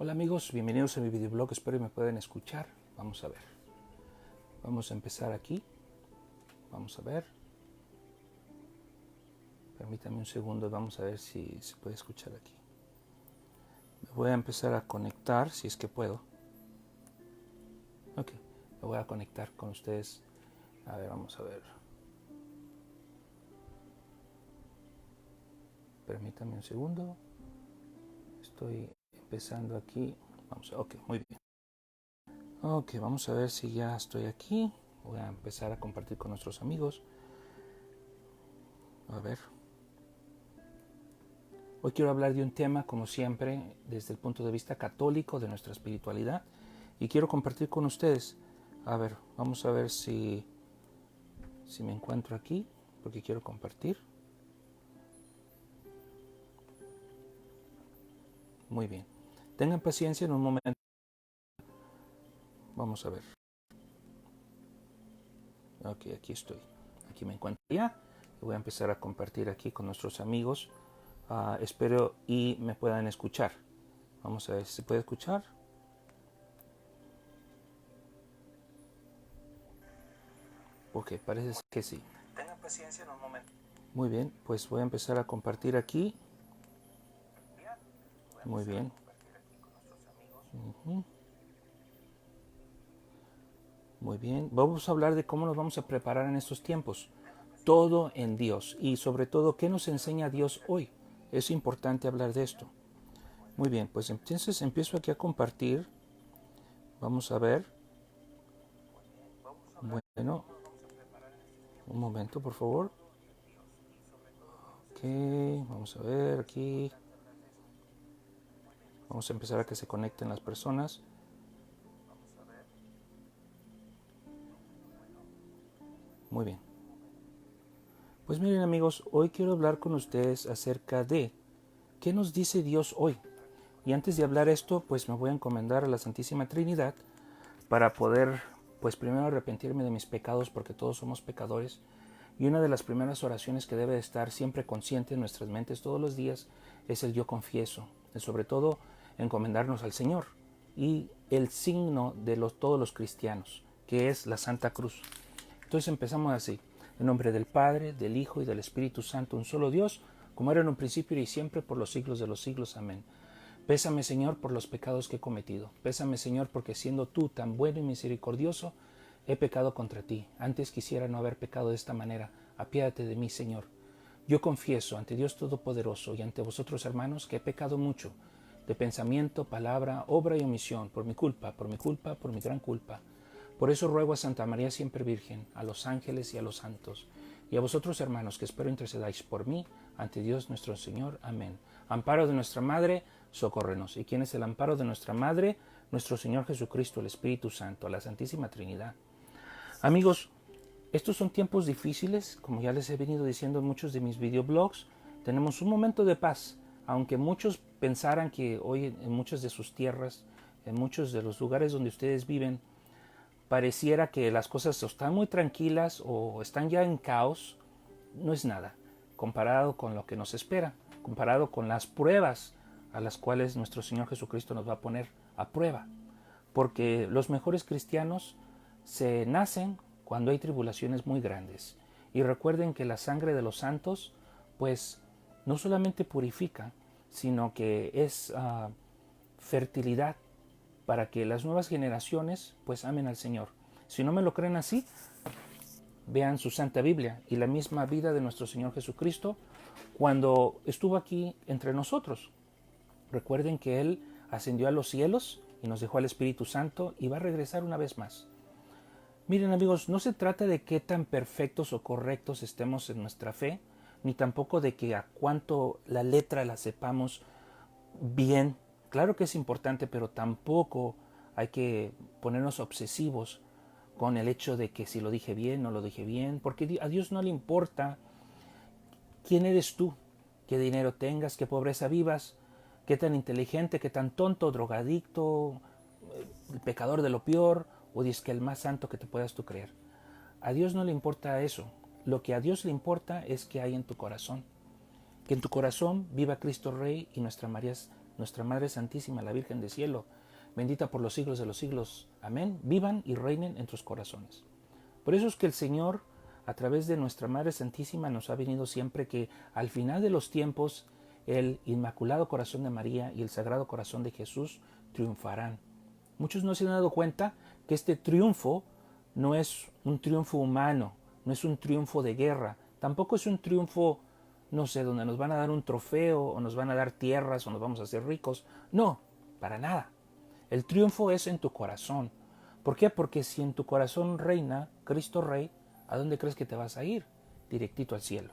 Hola amigos, bienvenidos a mi videoblog, espero que me puedan escuchar. Vamos a ver. Vamos a empezar aquí. Vamos a ver. Permítame un segundo, vamos a ver si se puede escuchar aquí. Me voy a empezar a conectar, si es que puedo. Ok, me voy a conectar con ustedes. A ver, vamos a ver. Permítame un segundo. Estoy empezando aquí. Vamos a, ok, muy bien. Ok, vamos a ver si ya estoy aquí. Voy a empezar a compartir con nuestros amigos. A ver. Hoy quiero hablar de un tema, como siempre, desde el punto de vista católico de nuestra espiritualidad y quiero compartir con ustedes. A ver, vamos a ver si me encuentro aquí, porque quiero compartir. Muy bien. Tengan paciencia en un momento. Vamos a ver. Ok, aquí estoy. Aquí me encuentro ya. Voy a empezar a compartir aquí con nuestros amigos. Espero y me puedan escuchar. Vamos a ver si se puede escuchar. Ok, parece que sí. Tengan paciencia en un momento. Muy bien, pues voy a empezar a compartir aquí. Muy bien. Muy bien. Vamos a hablar de cómo nos vamos a preparar en estos tiempos. Todo en Dios y sobre todo qué nos enseña Dios hoy. Es importante hablar de esto. Muy bien, pues entonces empiezo aquí a compartir. Vamos a ver. Bueno, un momento, por favor. Ok, vamos a ver aquí. Vamos a empezar a que se conecten las personas. Muy bien. Pues miren amigos, hoy quiero hablar con ustedes acerca de qué nos dice Dios hoy. Y antes de hablar esto, pues me voy a encomendar a la Santísima Trinidad para poder, pues primero arrepentirme de mis pecados, porque todos somos pecadores. Y una de las primeras oraciones que debe estar siempre consciente en nuestras mentes todos los días es el yo confieso. Y sobre todo encomendarnos al Señor y el signo de todos los cristianos, que es la Santa Cruz. Entonces empezamos así. En nombre del Padre, del Hijo y del Espíritu Santo, un solo Dios, como era en un principio y siempre por los siglos de los siglos. Amén. Pésame, Señor, por los pecados que he cometido. Pésame, Señor, porque siendo tú tan bueno y misericordioso, he pecado contra ti. Antes quisiera no haber pecado de esta manera. Apiádate de mí, Señor. Yo confieso ante Dios Todopoderoso y ante vosotros, hermanos, que he pecado mucho, de pensamiento, palabra, obra y omisión, por mi culpa, por mi gran culpa. Por eso ruego a Santa María siempre Virgen, a los ángeles y a los santos, y a vosotros, hermanos, que espero intercedáis por mí ante Dios nuestro Señor. Amén. Amparo de nuestra Madre, socórrenos. ¿Y quién es el amparo de nuestra Madre? Nuestro Señor Jesucristo, el Espíritu Santo, la Santísima Trinidad. Amigos, estos son tiempos difíciles, como ya les he venido diciendo en muchos de mis videoblogs. Tenemos un momento de paz, aunque muchos pensaran que hoy en muchas de sus tierras, en muchos de los lugares donde ustedes viven, pareciera que las cosas están muy tranquilas o están ya en caos. No es nada comparado con lo que nos espera, comparado con las pruebas a las cuales nuestro Señor Jesucristo nos va a poner a prueba. Porque los mejores cristianos se nacen cuando hay tribulaciones muy grandes. Y recuerden que la sangre de los santos, pues, no solamente purifica, sino que es fertilidad para que las nuevas generaciones, pues, amen al Señor. Si no me lo creen así, vean su Santa Biblia y la misma vida de nuestro Señor Jesucristo cuando estuvo aquí entre nosotros. Recuerden que Él ascendió a los cielos y nos dejó al Espíritu Santo y va a regresar una vez más. Miren amigos, no se trata de qué tan perfectos o correctos estemos en nuestra fe, ni tampoco de que a cuánto la letra la sepamos bien. Claro que es importante, pero tampoco hay que ponernos obsesivos con el hecho de que si lo dije bien, no lo dije bien, porque a Dios no le importa quién eres tú, qué dinero tengas, qué pobreza vivas, qué tan inteligente, qué tan tonto, drogadicto, el pecador de lo peor, o dices que el más santo que te puedas tú creer. A Dios no le importa eso. Lo que a Dios le importa es que hay en tu corazón. Que en tu corazón viva Cristo Rey y nuestra María nuestra Madre Santísima, la Virgen del Cielo, bendita por los siglos de los siglos. Amén. Vivan y reinen en tus corazones. Por eso es que el Señor, a través de nuestra Madre Santísima, nos ha venido siempre que al final de los tiempos, el Inmaculado Corazón de María y el Sagrado Corazón de Jesús triunfarán. Muchos no se han dado cuenta que este triunfo no es un triunfo humano, no es un triunfo de guerra, tampoco es un triunfo, no sé, donde nos van a dar un trofeo o nos van a dar tierras o nos vamos a hacer ricos. No, para nada. El triunfo es en tu corazón. ¿Por qué? Porque si en tu corazón reina Cristo Rey, ¿a dónde crees que te vas a ir? Directito al cielo.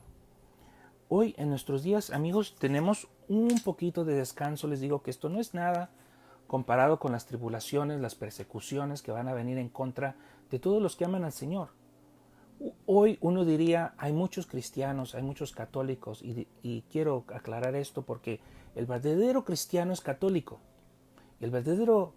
Hoy en nuestros días, amigos, tenemos un poquito de descanso. Les digo que esto no es nada comparado con las tribulaciones, las persecuciones que van a venir en contra de todos los que aman al Señor. Hoy uno diría, hay muchos cristianos, hay muchos católicos, y quiero aclarar esto porque el verdadero cristiano es católico. El verdadero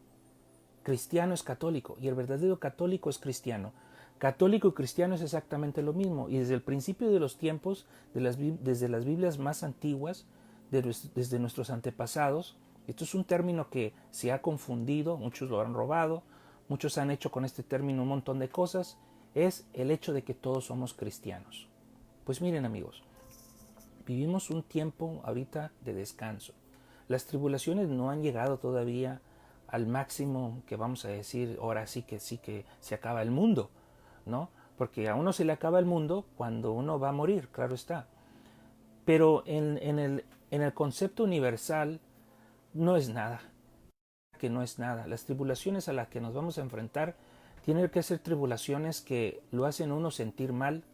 cristiano es católico y el verdadero católico es cristiano. Católico y cristiano es exactamente lo mismo, y desde el principio de los tiempos, desde las Biblias más antiguas, desde nuestros antepasados, esto es un término que se ha confundido, muchos lo han robado, muchos han hecho con este término un montón de cosas, es el hecho de que todos somos cristianos. Pues miren, amigos, vivimos un tiempo ahorita de descanso. Las tribulaciones no han llegado todavía al máximo que vamos a decir, ahora sí que se acaba el mundo, ¿no? Porque a uno se le acaba el mundo cuando uno va a morir, claro está. Pero en el concepto universal no es nada, que no es nada. Las tribulaciones a las que nos vamos a enfrentar tienen que ser tribulaciones que lo hacen a uno sentir mal,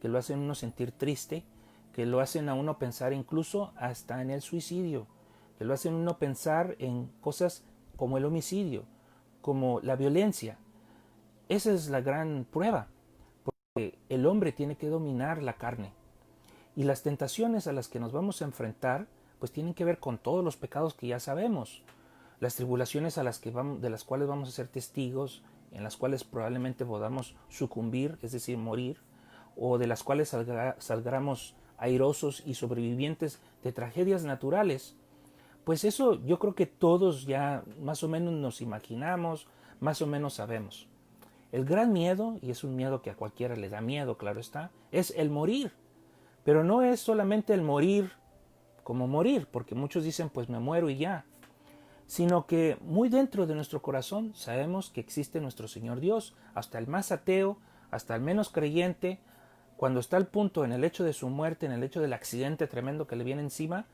que lo hacen a uno sentir triste, que lo hacen a uno pensar incluso hasta en el suicidio, que lo hacen a uno pensar en cosas como el homicidio, como la violencia. Esa es la gran prueba, porque el hombre tiene que dominar la carne. Y las tentaciones a las que nos vamos a enfrentar, pues tienen que ver con todos los pecados que ya sabemos. Las tribulaciones de las cuales vamos a ser testigos, en las cuales probablemente podamos sucumbir, es decir, morir, o de las cuales salgamos airosos y sobrevivientes de tragedias naturales. Pues eso yo creo que todos ya más o menos nos imaginamos, más o menos sabemos. El gran miedo, y es un miedo que a cualquiera le da miedo, claro está, es el morir. Pero no es solamente el morir como morir, porque muchos dicen pues me muero y ya, sino que muy dentro de nuestro corazón sabemos que existe nuestro Señor Dios. Hasta el más ateo, hasta el menos creyente, cuando está al punto en el hecho de su muerte, en el hecho del accidente tremendo que le viene encima,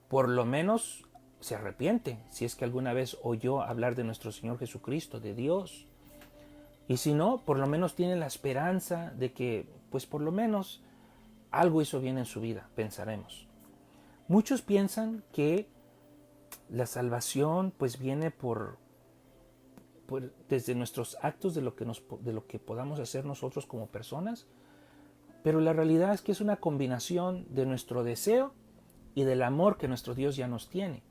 por lo menos se arrepiente, si es que alguna vez oyó hablar de nuestro Señor Jesucristo, de Dios. Y si no, por lo menos tiene la esperanza de que, pues por lo menos, algo hizo bien en su vida, pensaremos. Muchos piensan que la salvación pues viene desde nuestros actos de lo que podamos hacer nosotros como personas, pero la realidad es que es una combinación de nuestro deseo y del amor que nuestro Dios ya nos tiene,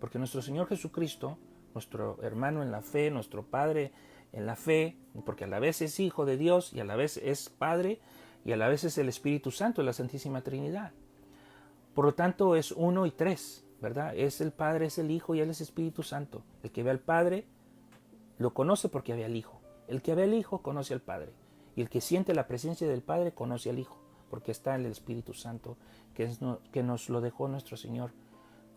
porque nuestro Señor Jesucristo, nuestro hermano en la fe, nuestro Padre en la fe, porque a la vez es Hijo de Dios y a la vez es Padre y a la vez es el Espíritu Santo, la Santísima Trinidad. Por lo tanto es uno y tres, ¿verdad? Es el Padre, es el Hijo y Él es Espíritu Santo. El que ve al Padre lo conoce porque ve al Hijo. El que ve al Hijo conoce al Padre. Y el que siente la presencia del Padre conoce al Hijo, porque está en el Espíritu Santo, que nos lo dejó nuestro Señor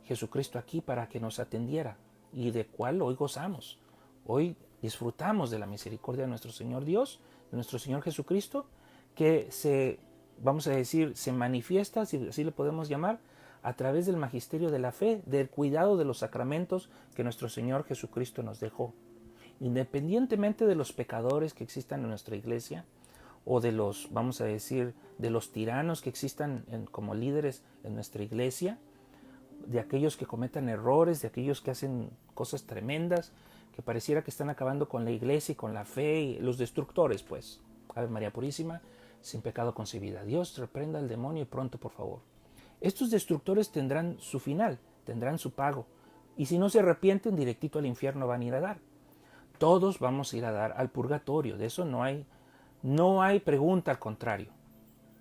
Jesucristo aquí para que nos atendiera, y de cual hoy gozamos. Hoy disfrutamos de la misericordia de nuestro Señor Dios, de nuestro Señor Jesucristo, que vamos a decir, se manifiesta, si así le podemos llamar, a través del magisterio de la fe, del cuidado de los sacramentos que nuestro Señor Jesucristo nos dejó. Independientemente de los pecadores que existan en nuestra iglesia, o de los, vamos a decir, de los tiranos que existan como líderes en nuestra iglesia, de aquellos que cometan errores, de aquellos que hacen cosas tremendas, que pareciera que están acabando con la iglesia y con la fe, y los destructores, pues. Ave María Purísima, sin pecado concebida. Dios reprenda al demonio y pronto, por favor. Estos destructores tendrán su final, tendrán su pago, y si no se arrepienten, directito al infierno van a ir a dar. Todos vamos a ir a dar al purgatorio, de eso no hay pregunta al contrario,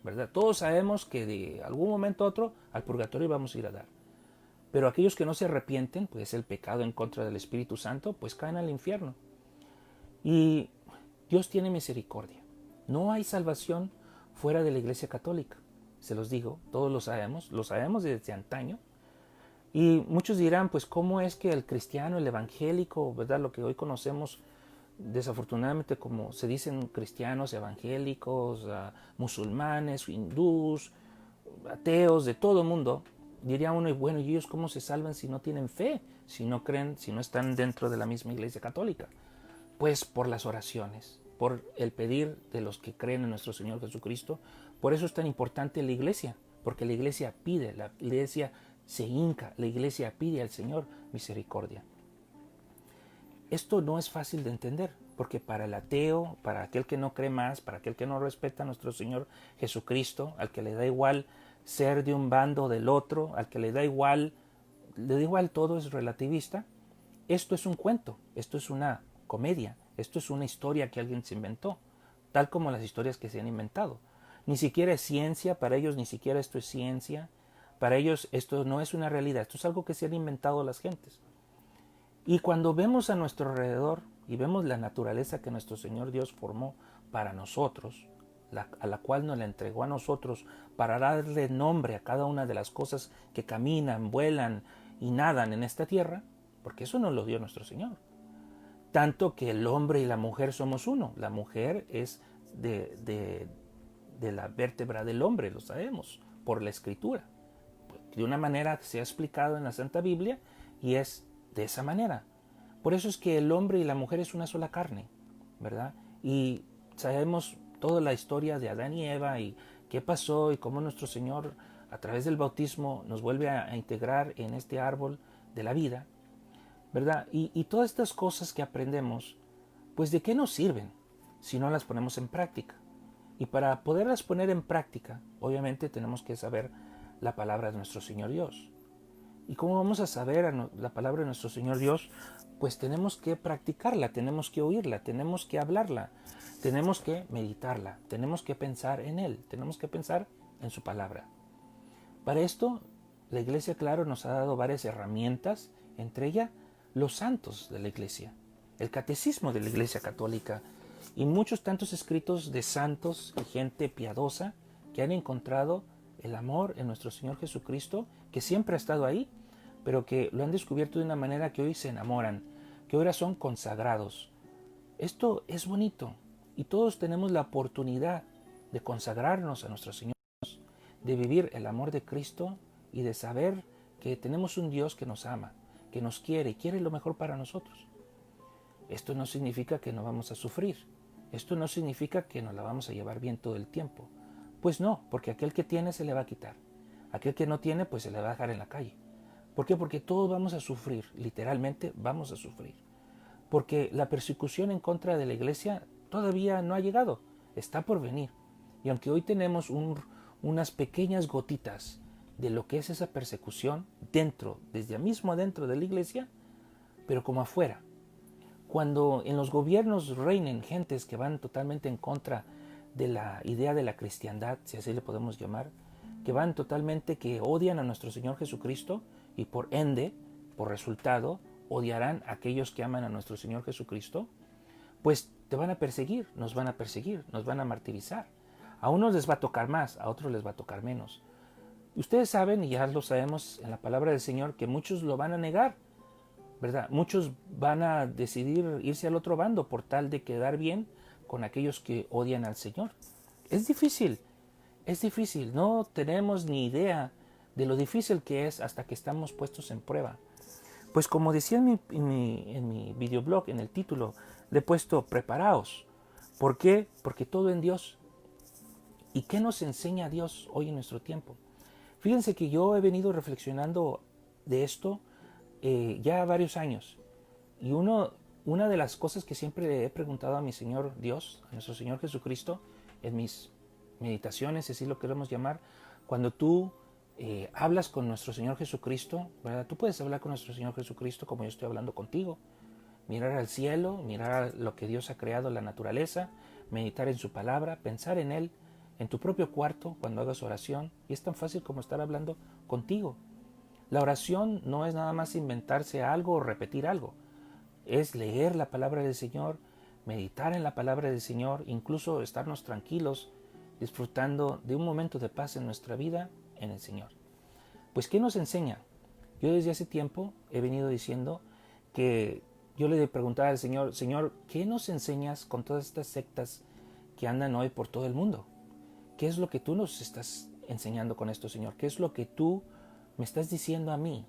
¿verdad? Todos sabemos que de algún momento a otro al purgatorio vamos a ir a dar. Pero aquellos que no se arrepienten, pues el pecado en contra del Espíritu Santo, pues caen al infierno. Y Dios tiene misericordia. No hay salvación fuera de la Iglesia Católica. Se los digo, todos lo sabemos desde antaño. Y muchos dirán, pues, ¿cómo es que el cristiano, el evangélico, verdad, lo que hoy conocemos desafortunadamente como se dicen cristianos, evangélicos, musulmanes, hindús, ateos, de todo el mundo, diría uno, y bueno, ¿y ellos cómo se salvan si no tienen fe? Si no creen, si no están dentro de la misma Iglesia Católica. Pues por las oraciones, por el pedir de los que creen en nuestro Señor Jesucristo. Por eso es tan importante la iglesia, porque la iglesia pide, la iglesia se hinca, la iglesia pide al Señor misericordia. Esto no es fácil de entender, porque para el ateo, para aquel que no cree más, para aquel que no respeta a nuestro Señor Jesucristo, al que le da igual ser de un bando o del otro, al que le da igual todo, es relativista, esto es un cuento, esto es una comedia, esto es una historia que alguien se inventó, tal como las historias que se han inventado. Ni siquiera es ciencia, para ellos ni siquiera esto es ciencia, para ellos esto no es una realidad, esto es algo que se han inventado las gentes. Y cuando vemos a nuestro alrededor y vemos la naturaleza que nuestro Señor Dios formó para nosotros, a la cual nos la entregó a nosotros para darle nombre a cada una de las cosas que caminan, vuelan y nadan en esta tierra, porque eso nos lo dio nuestro Señor. Tanto que el hombre y la mujer somos uno. La mujer es de la vértebra del hombre, lo sabemos, por la Escritura. De una manera que se ha explicado en la Santa Biblia y es de esa manera. Por eso es que el hombre y la mujer es una sola carne, ¿verdad? Y sabemos toda la historia de Adán y Eva y qué pasó y cómo nuestro Señor a través del bautismo nos vuelve a integrar en este árbol de la vida, ¿verdad? Y todas estas cosas que aprendemos, pues ¿de qué nos sirven si no las ponemos en práctica? Y para poderlas poner en práctica, obviamente tenemos que saber la palabra de nuestro Señor Dios. ¿Y cómo vamos a saber la palabra de nuestro Señor Dios? Pues tenemos que practicarla, tenemos que oírla, tenemos que hablarla, tenemos que meditarla, tenemos que pensar en Él, tenemos que pensar en su palabra. Para esto, la Iglesia, claro, nos ha dado varias herramientas, entre ellas los santos de la Iglesia, el catecismo de la Iglesia Católica y muchos tantos escritos de santos y gente piadosa que han encontrado el amor en nuestro Señor Jesucristo, que siempre ha estado ahí, pero que lo han descubierto de una manera que hoy se enamoran, que ahora son consagrados. Esto es bonito y todos tenemos la oportunidad de consagrarnos a nuestro Señor, de vivir el amor de Cristo y de saber que tenemos un Dios que nos ama, que nos quiere y quiere lo mejor para nosotros. Esto no significa que no vamos a sufrir, esto no significa que nos la vamos a llevar bien todo el tiempo. Pues no, porque aquel que tiene se le va a quitar. Aquel que no tiene, pues se le va a dejar en la calle. ¿Por qué? Porque todos vamos a sufrir, literalmente vamos a sufrir. Porque la persecución en contra de la iglesia todavía no ha llegado, está por venir. Y aunque hoy tenemos unas pequeñas gotitas de lo que es esa persecución dentro, desde mismo adentro de la iglesia, pero como afuera. Cuando en los gobiernos reinen gentes que van totalmente en contra de la idea de la cristiandad, si así le podemos llamar, que van totalmente, que odian a nuestro Señor Jesucristo y por ende, por resultado, odiarán a aquellos que aman a nuestro Señor Jesucristo, pues te van a perseguir, nos van a martirizar. A unos les va a tocar más, a otros les va a tocar menos. Ustedes saben, y ya lo sabemos en la palabra del Señor, que muchos lo van a negar, ¿verdad? Muchos van a decidir irse al otro bando por tal de quedar bien con aquellos que odian al Señor. Es difícil, no tenemos ni idea de lo difícil que es hasta que estamos puestos en prueba. Pues como decía en mi videoblog, en el título, le he puesto preparaos. ¿Por qué? Porque todo en Dios. ¿Y qué nos enseña Dios hoy en nuestro tiempo? Fíjense que yo he venido reflexionando de esto ya varios años. Y una de las cosas que siempre le he preguntado a mi Señor Dios, a nuestro Señor Jesucristo, en mis meditaciones, así lo queremos llamar, cuando tú hablas con nuestro Señor Jesucristo, ¿verdad? Tú puedes hablar con nuestro Señor Jesucristo como yo estoy hablando contigo. Mirar al cielo, mirar lo que Dios ha creado, la naturaleza, meditar en su palabra, pensar en Él, en tu propio cuarto, cuando hagas oración. Y es tan fácil como estar hablando contigo. La oración no es nada más inventarse algo o repetir algo. Es leer la palabra del Señor, meditar en la palabra del Señor, incluso estarnos tranquilos, disfrutando de un momento de paz en nuestra vida en el Señor. Pues, ¿qué nos enseña? Yo desde hace tiempo he venido diciendo que yo le preguntaba al Señor, Señor, ¿qué nos enseñas con todas estas sectas que andan hoy por todo el mundo? ¿Qué es lo que tú nos estás enseñando con esto, Señor? ¿Qué es lo que tú me estás diciendo a mí?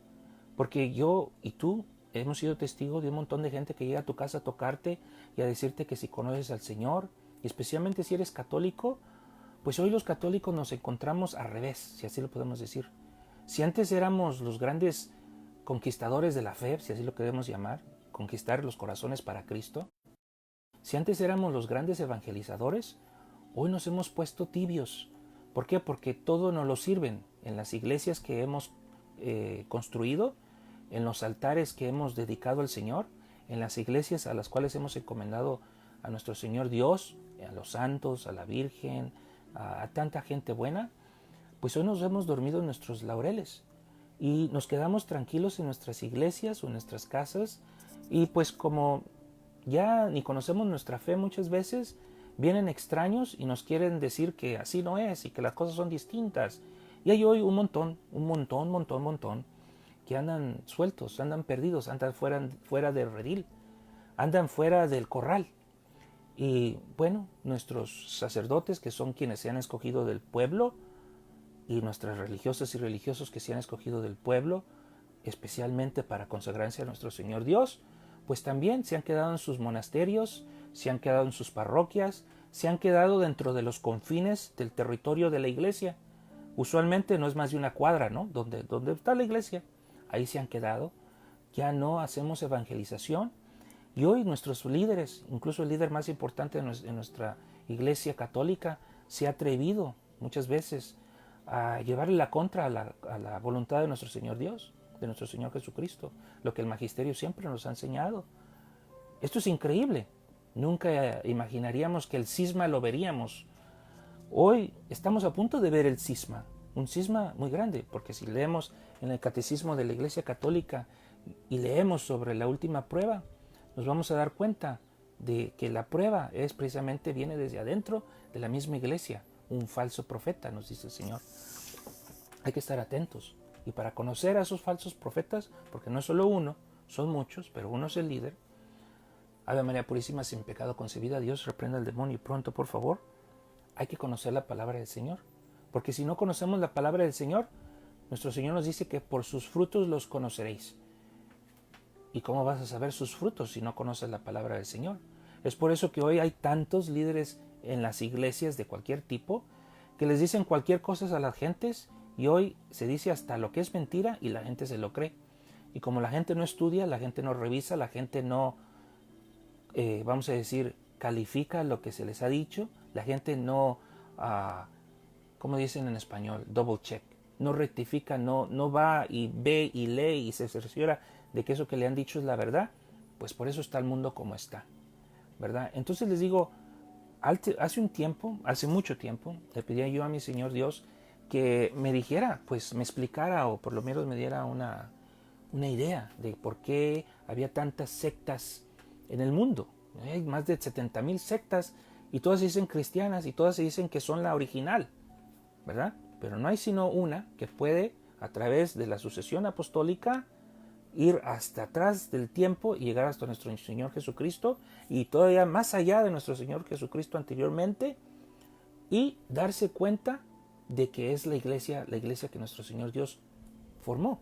Porque yo y tú hemos sido testigos de un montón de gente que llega a tu casa a tocarte y a decirte que si conoces al Señor, y especialmente si eres católico, pues hoy los católicos nos encontramos al revés, si así lo podemos decir. Si antes éramos los grandes conquistadores de la fe, si así lo queremos llamar, conquistar los corazones para Cristo, si antes éramos los grandes evangelizadores, hoy nos hemos puesto tibios. ¿Por qué? Porque todo nos lo sirven en las iglesias que hemos construido, en los altares que hemos dedicado al Señor, en las iglesias a las cuales hemos encomendado a nuestro Señor Dios, a los santos, a la Virgen, a tanta gente buena, pues hoy nos hemos dormido en nuestros laureles y nos quedamos tranquilos en nuestras iglesias o en nuestras casas, y pues como ya ni conocemos nuestra fe muchas veces, vienen extraños y nos quieren decir que así no es y que las cosas son distintas. Y hay hoy un montón que andan sueltos, andan perdidos, andan fuera del redil, andan fuera del corral. Y bueno, nuestros sacerdotes, que son quienes se han escogido del pueblo, y nuestras religiosas y religiosos que se han escogido del pueblo, especialmente para consagrarse a nuestro Señor Dios, pues también se han quedado en sus monasterios, se han quedado en sus parroquias, se han quedado dentro de los confines del territorio de la iglesia. Usualmente no es más de una cuadra, ¿no? Donde está la iglesia, ahí se han quedado. Ya no hacemos evangelización. Y hoy nuestros líderes, incluso el líder más importante de nuestra iglesia católica, se ha atrevido muchas veces a llevarle la contra a la voluntad de nuestro Señor Dios, de nuestro Señor Jesucristo, lo que el magisterio siempre nos ha enseñado. Esto es increíble. Nunca imaginaríamos que el cisma lo veríamos. Hoy estamos a punto de ver el cisma, un cisma muy grande, porque si leemos en el Catecismo de la Iglesia Católica y leemos sobre la última prueba, nos vamos a dar cuenta de que la prueba viene desde adentro de la misma iglesia. Un falso profeta, nos dice el Señor. Hay que estar atentos. Y para conocer a esos falsos profetas, porque no es solo uno, son muchos, pero uno es el líder. Ave María Purísima, sin pecado concebida, Dios reprenda al demonio y pronto, por favor. Hay que conocer la palabra del Señor. Porque si no conocemos la palabra del Señor, nuestro Señor nos dice que por sus frutos los conoceréis. ¿Y cómo vas a saber sus frutos si no conoces la palabra del Señor? Es por eso que hoy hay tantos líderes en las iglesias de cualquier tipo que les dicen cualquier cosa a las gentes, y hoy se dice hasta lo que es mentira y la gente se lo cree. Y como la gente no estudia, la gente no revisa, la gente no, vamos a decir, califica lo que se les ha dicho, la gente no, como dicen en español, double check, no rectifica, no va y ve y lee y se cerciora de que eso que le han dicho es la verdad, pues por eso está el mundo como está, ¿verdad? Entonces les digo, hace mucho tiempo, le pedía yo a mi Señor Dios que me dijera, pues me explicara o por lo menos me diera una idea de por qué había tantas sectas en el mundo. Hay más de 70,000 sectas y todas se dicen cristianas y todas se dicen que son la original, ¿verdad? Pero no hay sino una que puede, a través de la sucesión apostólica, ir hasta atrás del tiempo y llegar hasta nuestro Señor Jesucristo y todavía más allá de nuestro Señor Jesucristo anteriormente, y darse cuenta de que es la iglesia que nuestro Señor Dios formó,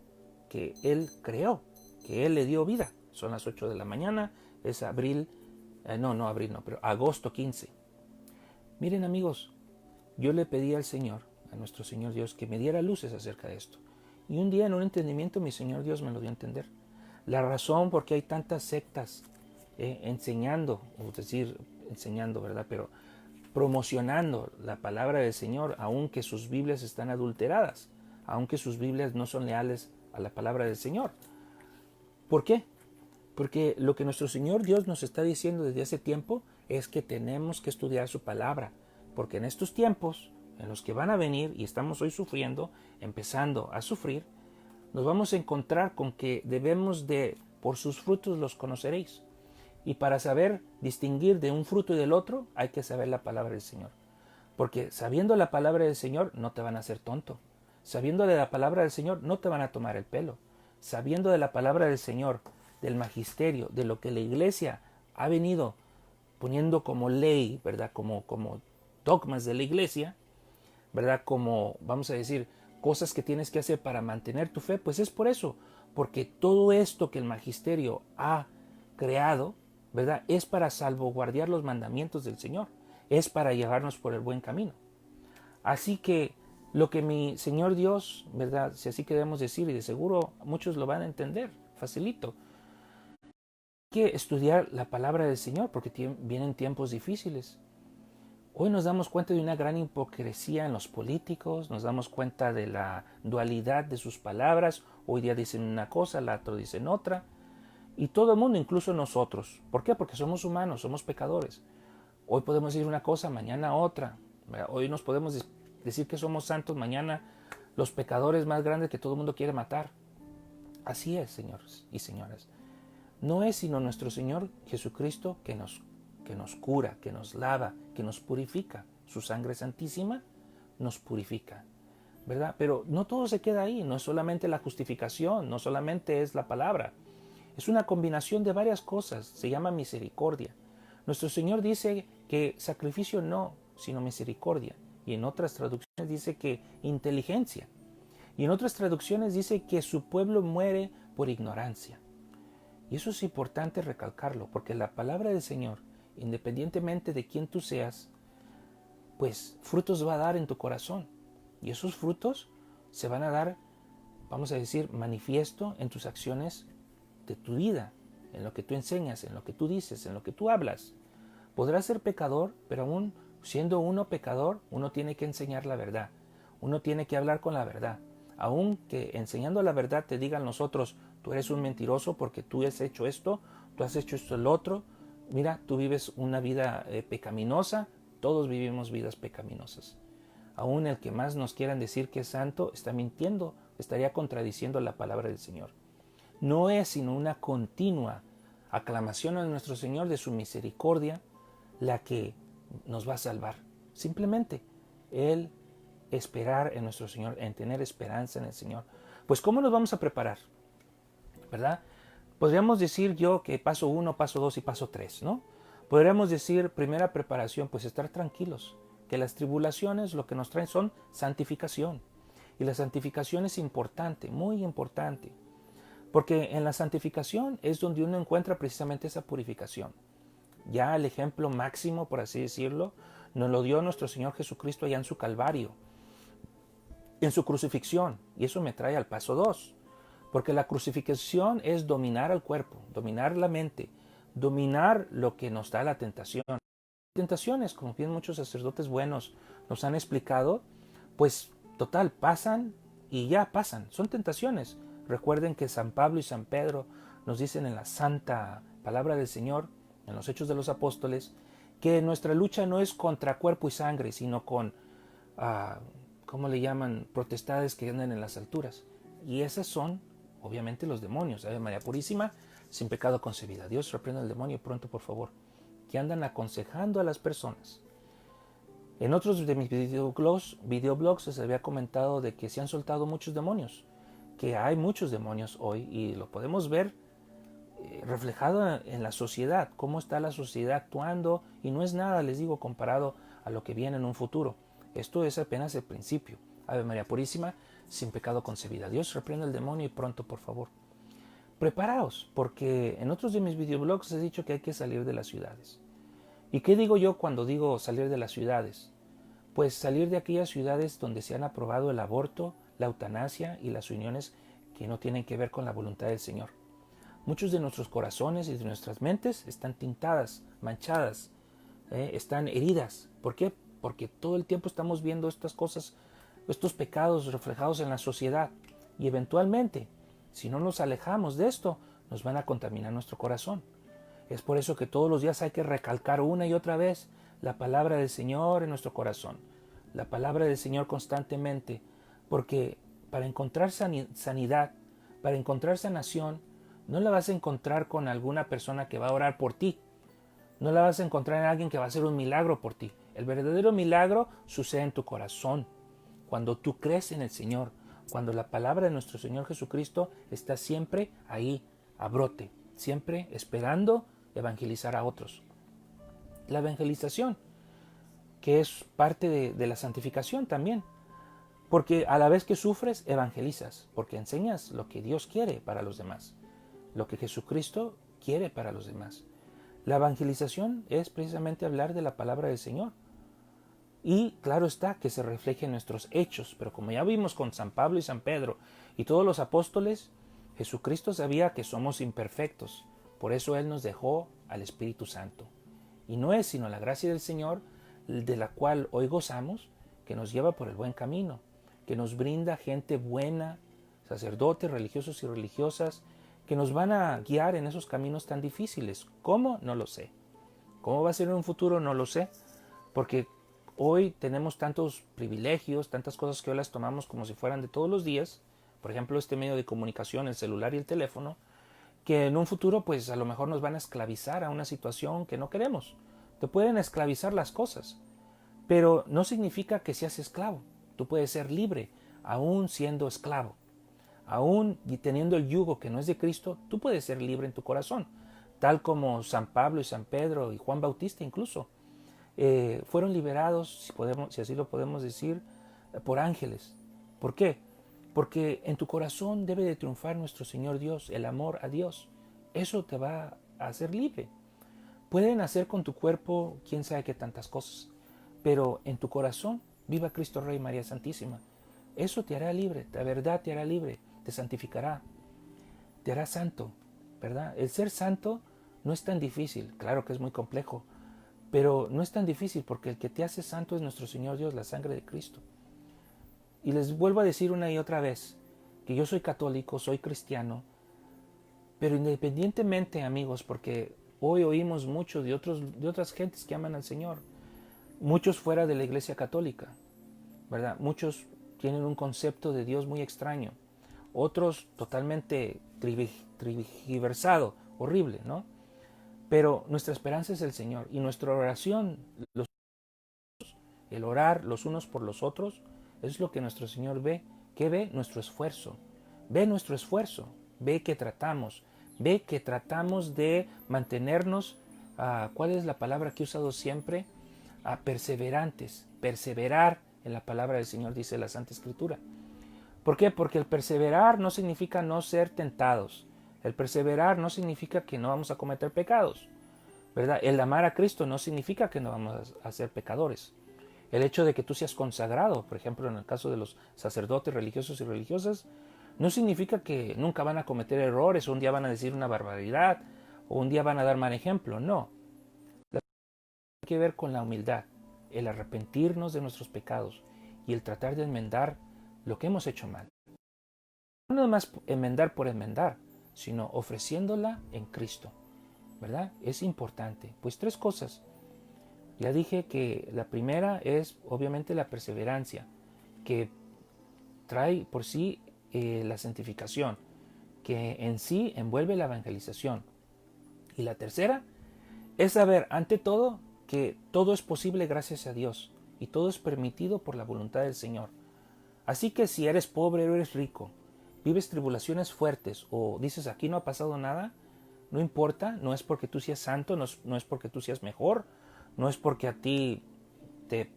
que Él creó, que Él le dio vida. Son las 8 de la mañana, es agosto 15. Miren amigos, yo le pedí al Señor, a nuestro Señor Dios, que me diera luces acerca de esto. Y un día en un entendimiento mi Señor Dios me lo dio a entender. La razón por qué hay tantas sectas enseñando, ¿verdad? Pero promocionando la palabra del Señor, aunque sus Biblias están adulteradas, aunque sus Biblias no son leales a la palabra del Señor. ¿Por qué? Porque lo que nuestro Señor Dios nos está diciendo desde hace tiempo es que tenemos que estudiar su palabra, porque en estos tiempos en los que van a venir y estamos hoy sufriendo, empezando a sufrir, nos vamos a encontrar con que debemos de, por sus frutos los conoceréis. Y para saber distinguir de un fruto y del otro, hay que saber la palabra del Señor. Porque sabiendo la palabra del Señor, no te van a hacer tonto. Sabiendo de la palabra del Señor, no te van a tomar el pelo. Sabiendo de la palabra del Señor, del magisterio, de lo que la iglesia ha venido poniendo como ley, ¿verdad? Como dogmas de la iglesia, ¿verdad? Como, vamos a decir, cosas que tienes que hacer para mantener tu fe, pues es por eso. Porque todo esto que el magisterio ha creado, ¿verdad? Es para salvaguardar los mandamientos del Señor. Es para llevarnos por el buen camino. Así que lo que mi Señor Dios, ¿verdad? Si así queremos decir, y de seguro muchos lo van a entender, facilito. Hay que estudiar la palabra del Señor porque vienen tiempos difíciles. Hoy nos damos cuenta de una gran hipocresía en los políticos, nos damos cuenta de la dualidad de sus palabras. Hoy día dicen una cosa, la otra dicen otra. Y todo el mundo, incluso nosotros. ¿Por qué? Porque somos humanos, somos pecadores. Hoy podemos decir una cosa, mañana otra. Hoy nos podemos decir que somos santos, mañana los pecadores más grandes que todo el mundo quiere matar. Así es, señores y señoras. No es sino nuestro Señor Jesucristo que nos cura, que nos lava, que nos purifica. Su sangre santísima nos purifica, ¿verdad? Pero no todo se queda ahí, no es solamente la justificación, no solamente es la palabra. Es una combinación de varias cosas, se llama misericordia. Nuestro Señor dice que sacrificio no, sino misericordia. Y en otras traducciones dice que inteligencia. Y en otras traducciones dice que su pueblo muere por ignorancia. Y eso es importante recalcarlo, porque la palabra del Señor, independientemente de quién tú seas, pues frutos va a dar en tu corazón. Y esos frutos se van a dar, vamos a decir, manifiesto en tus acciones de tu vida, en lo que tú enseñas, en lo que tú dices, en lo que tú hablas. Podrás ser pecador, pero aún siendo uno pecador, uno tiene que enseñar la verdad. Uno tiene que hablar con la verdad. Aun que enseñando la verdad te digan los otros, tú eres un mentiroso porque tú has hecho esto, tú has hecho esto el otro. Mira, tú vives una vida pecaminosa, todos vivimos vidas pecaminosas. Aún el que más nos quieran decir que es santo está mintiendo, estaría contradiciendo la palabra del Señor. No es sino una continua aclamación a nuestro Señor de su misericordia la que nos va a salvar. Simplemente el esperar en nuestro Señor, en tener esperanza en el Señor. Pues ¿cómo nos vamos a preparar? ¿Verdad? Podríamos decir yo que paso 1, paso 2 y paso 3, ¿no? Podríamos decir, primera preparación, pues estar tranquilos, que las tribulaciones lo que nos traen son santificación. Y la santificación es importante, muy importante. Porque en la santificación es donde uno encuentra precisamente esa purificación. Ya el ejemplo máximo, por así decirlo, nos lo dio nuestro Señor Jesucristo allá en su Calvario, en su crucifixión. Y eso me trae al paso 2. Porque la crucifixión es dominar al cuerpo, dominar la mente, dominar lo que nos da la tentación. Tentaciones, como bien muchos sacerdotes buenos nos han explicado, pues total, pasan y ya pasan. Son tentaciones. Recuerden que San Pablo y San Pedro nos dicen en la santa palabra del Señor, en los Hechos de los Apóstoles, que nuestra lucha no es contra cuerpo y sangre, sino con, ¿cómo le llaman?, potestades que andan en las alturas. Y esas son, obviamente, los demonios. Ave María Purísima, sin pecado concebida. Dios reprenda al demonio pronto, por favor. Que andan aconsejando a las personas. En otros de mis videoblogs les había comentado de que se han soltado muchos demonios, que hay muchos demonios hoy y lo podemos ver reflejado en la sociedad, cómo está la sociedad actuando, y no es nada, les digo, comparado a lo que viene en un futuro. Esto es apenas el principio. Ave María Purísima, sin pecado concebida. Dios reprenda al demonio y pronto, por favor. Preparaos, porque en otros de mis videoblogs he dicho que hay que salir de las ciudades. ¿Y qué digo yo cuando digo salir de las ciudades? Pues salir de aquellas ciudades donde se han aprobado el aborto, la eutanasia y las uniones que no tienen que ver con la voluntad del Señor. Muchos de nuestros corazones y de nuestras mentes están tintadas, manchadas, están heridas. ¿Por qué? Porque todo el tiempo estamos viendo estas cosas, estos pecados reflejados en la sociedad. Y eventualmente, si no nos alejamos de esto, nos van a contaminar nuestro corazón. Es por eso que todos los días hay que recalcar una y otra vez la palabra del Señor en nuestro corazón. La palabra del Señor constantemente. Porque para encontrar sanidad Para encontrar sanación, no la vas a encontrar con alguna persona que va a orar por ti. No la vas a encontrar en alguien que va a hacer un milagro por ti. El verdadero milagro sucede en tu corazón, cuando tú crees en el Señor, cuando la palabra de nuestro Señor Jesucristo está siempre ahí, a brote, siempre esperando evangelizar a otros. La evangelización, que es parte de la santificación también, porque a la vez que sufres, evangelizas, porque enseñas lo que Dios quiere para los demás, lo que Jesucristo quiere para los demás. La evangelización es precisamente hablar de la palabra del Señor. Y claro está que se refleje en nuestros hechos, pero como ya vimos con San Pablo y San Pedro y todos los apóstoles, Jesucristo sabía que somos imperfectos, por eso Él nos dejó al Espíritu Santo. Y no es sino la gracia del Señor, de la cual hoy gozamos, que nos lleva por el buen camino, que nos brinda gente buena, sacerdotes, religiosos y religiosas, que nos van a guiar en esos caminos tan difíciles. ¿Cómo? No lo sé. ¿Cómo va a ser en un futuro? No lo sé, porque hoy tenemos tantos privilegios, tantas cosas que hoy las tomamos como si fueran de todos los días, por ejemplo este medio de comunicación, el celular y el teléfono, que en un futuro pues a lo mejor nos van a esclavizar a una situación que no queremos. Te pueden esclavizar las cosas, pero no significa que seas esclavo. Tú puedes ser libre, aún siendo esclavo. Aún teniendo el yugo que no es de Cristo, tú puedes ser libre en tu corazón, tal como San Pablo y San Pedro y Juan Bautista incluso. Fueron liberados, si así lo podemos decir, por ángeles. ¿Por qué? Porque en tu corazón debe de triunfar nuestro Señor Dios, el amor a Dios. Eso te va a hacer libre. Pueden hacer con tu cuerpo quién sabe qué tantas cosas, pero en tu corazón viva Cristo Rey, María Santísima. Eso te hará libre, la verdad te hará libre, te santificará, te hará santo, ¿verdad? El ser santo no es tan difícil, claro que es muy complejo, pero no es tan difícil porque el que te hace santo es nuestro Señor Dios, la sangre de Cristo. Y les vuelvo a decir una y otra vez que yo soy católico, soy cristiano, pero independientemente, amigos, porque hoy oímos mucho de otras gentes que aman al Señor, muchos fuera de la Iglesia Católica, ¿verdad? Muchos tienen un concepto de Dios muy extraño, otros totalmente trigiversado, horrible, ¿no? Pero nuestra esperanza es el Señor y nuestra oración, el orar los unos por los otros, es lo que nuestro Señor ve. ¿Qué ve? Nuestro esfuerzo. Ve nuestro esfuerzo, ve que tratamos de mantenernos, ¿cuál es la palabra que he usado siempre? Perseverantes, perseverar en la palabra del Señor, dice la Santa Escritura. ¿Por qué? Porque el perseverar no significa no ser tentados. El perseverar no significa que no vamos a cometer pecados, ¿verdad? El amar a Cristo no significa que no vamos a ser pecadores. El hecho de que tú seas consagrado, por ejemplo, en el caso de los sacerdotes religiosos y religiosas, no significa que nunca van a cometer errores, o un día van a decir una barbaridad, o un día van a dar mal ejemplo. No. Tiene que ver con la humildad, el arrepentirnos de nuestros pecados y el tratar de enmendar lo que hemos hecho mal. No nada más enmendar por enmendar, sino ofreciéndola en Cristo, ¿verdad? Es importante. Pues tres cosas. Ya dije que la primera es obviamente la perseverancia, que trae por sí la santificación, que en sí envuelve la evangelización. Y la tercera es saber, ante todo, que todo es posible gracias a Dios y todo es permitido por la voluntad del Señor. Así que si eres pobre o eres rico, vives tribulaciones fuertes o dices aquí no ha pasado nada, no importa, no es porque tú seas santo, no es porque tú seas mejor, no es porque a ti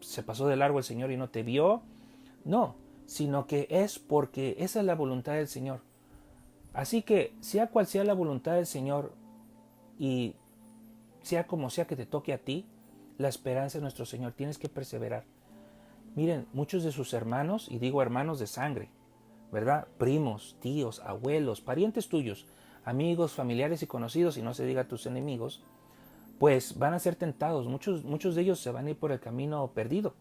se pasó de largo el Señor y no te vio, no, sino que es porque esa es la voluntad del Señor. Así que sea cual sea la voluntad del Señor y sea como sea que te toque a ti, la esperanza de nuestro Señor, tienes que perseverar. Miren, muchos de sus hermanos, y digo hermanos de sangre, ¿verdad? Primos, tíos, abuelos, parientes tuyos, amigos, familiares y conocidos, y no se diga tus enemigos, pues van a ser tentados. Muchos de ellos se van a ir por el camino perdido,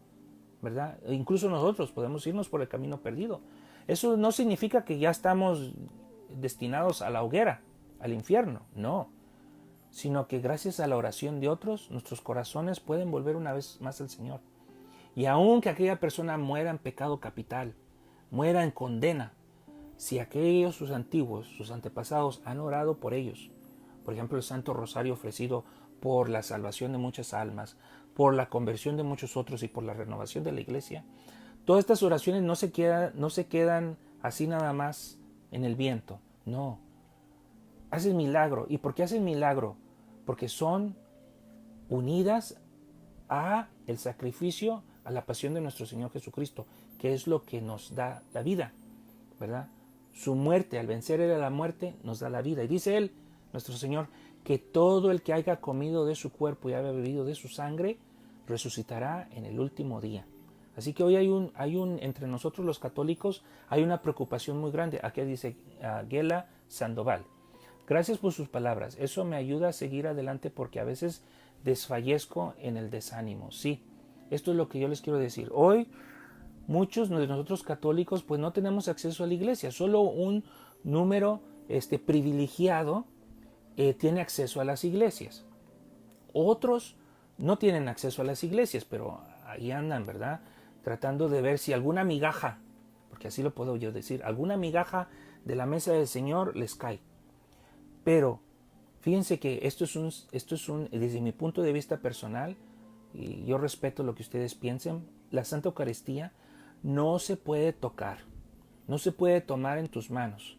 ¿verdad? E incluso nosotros podemos irnos por el camino perdido. Eso no significa que ya estamos destinados a la hoguera, al infierno, no. Sino que gracias a la oración de otros, nuestros corazones pueden volver una vez más al Señor. Y aun que aquella persona muera en pecado capital, muera en condena, si aquellos sus antiguos, sus antepasados han orado por ellos, por ejemplo el Santo Rosario ofrecido por la salvación de muchas almas, por la conversión de muchos otros y por la renovación de la iglesia, todas estas oraciones no se quedan así nada más en el viento, no, hacen milagro. ¿Y por qué hacen milagro? Porque son unidas a el sacrificio, a la pasión de nuestro Señor Jesucristo, que es lo que nos da la vida, ¿verdad? Su muerte, al vencer él a la muerte, nos da la vida. Y dice él, nuestro Señor, que todo el que haya comido de su cuerpo y haya bebido de su sangre, resucitará en el último día. Así que hoy entre nosotros los católicos, hay una preocupación muy grande. Aquí dice Gela Sandoval. Gracias por sus palabras. Eso me ayuda a seguir adelante porque a veces desfallezco en el desánimo. Sí, esto es lo que yo les quiero decir. Hoy muchos de nosotros católicos pues no tenemos acceso a la iglesia. Solo un número privilegiado tiene acceso a las iglesias. Otros no tienen acceso a las iglesias, pero ahí andan, ¿verdad? Tratando de ver si alguna migaja, porque así lo puedo yo decir, alguna migaja de la mesa del Señor les cae. Pero fíjense que esto es un, desde mi punto de vista personal, y yo respeto lo que ustedes piensen, la Santa Eucaristía no se puede tocar, no se puede tomar en tus manos.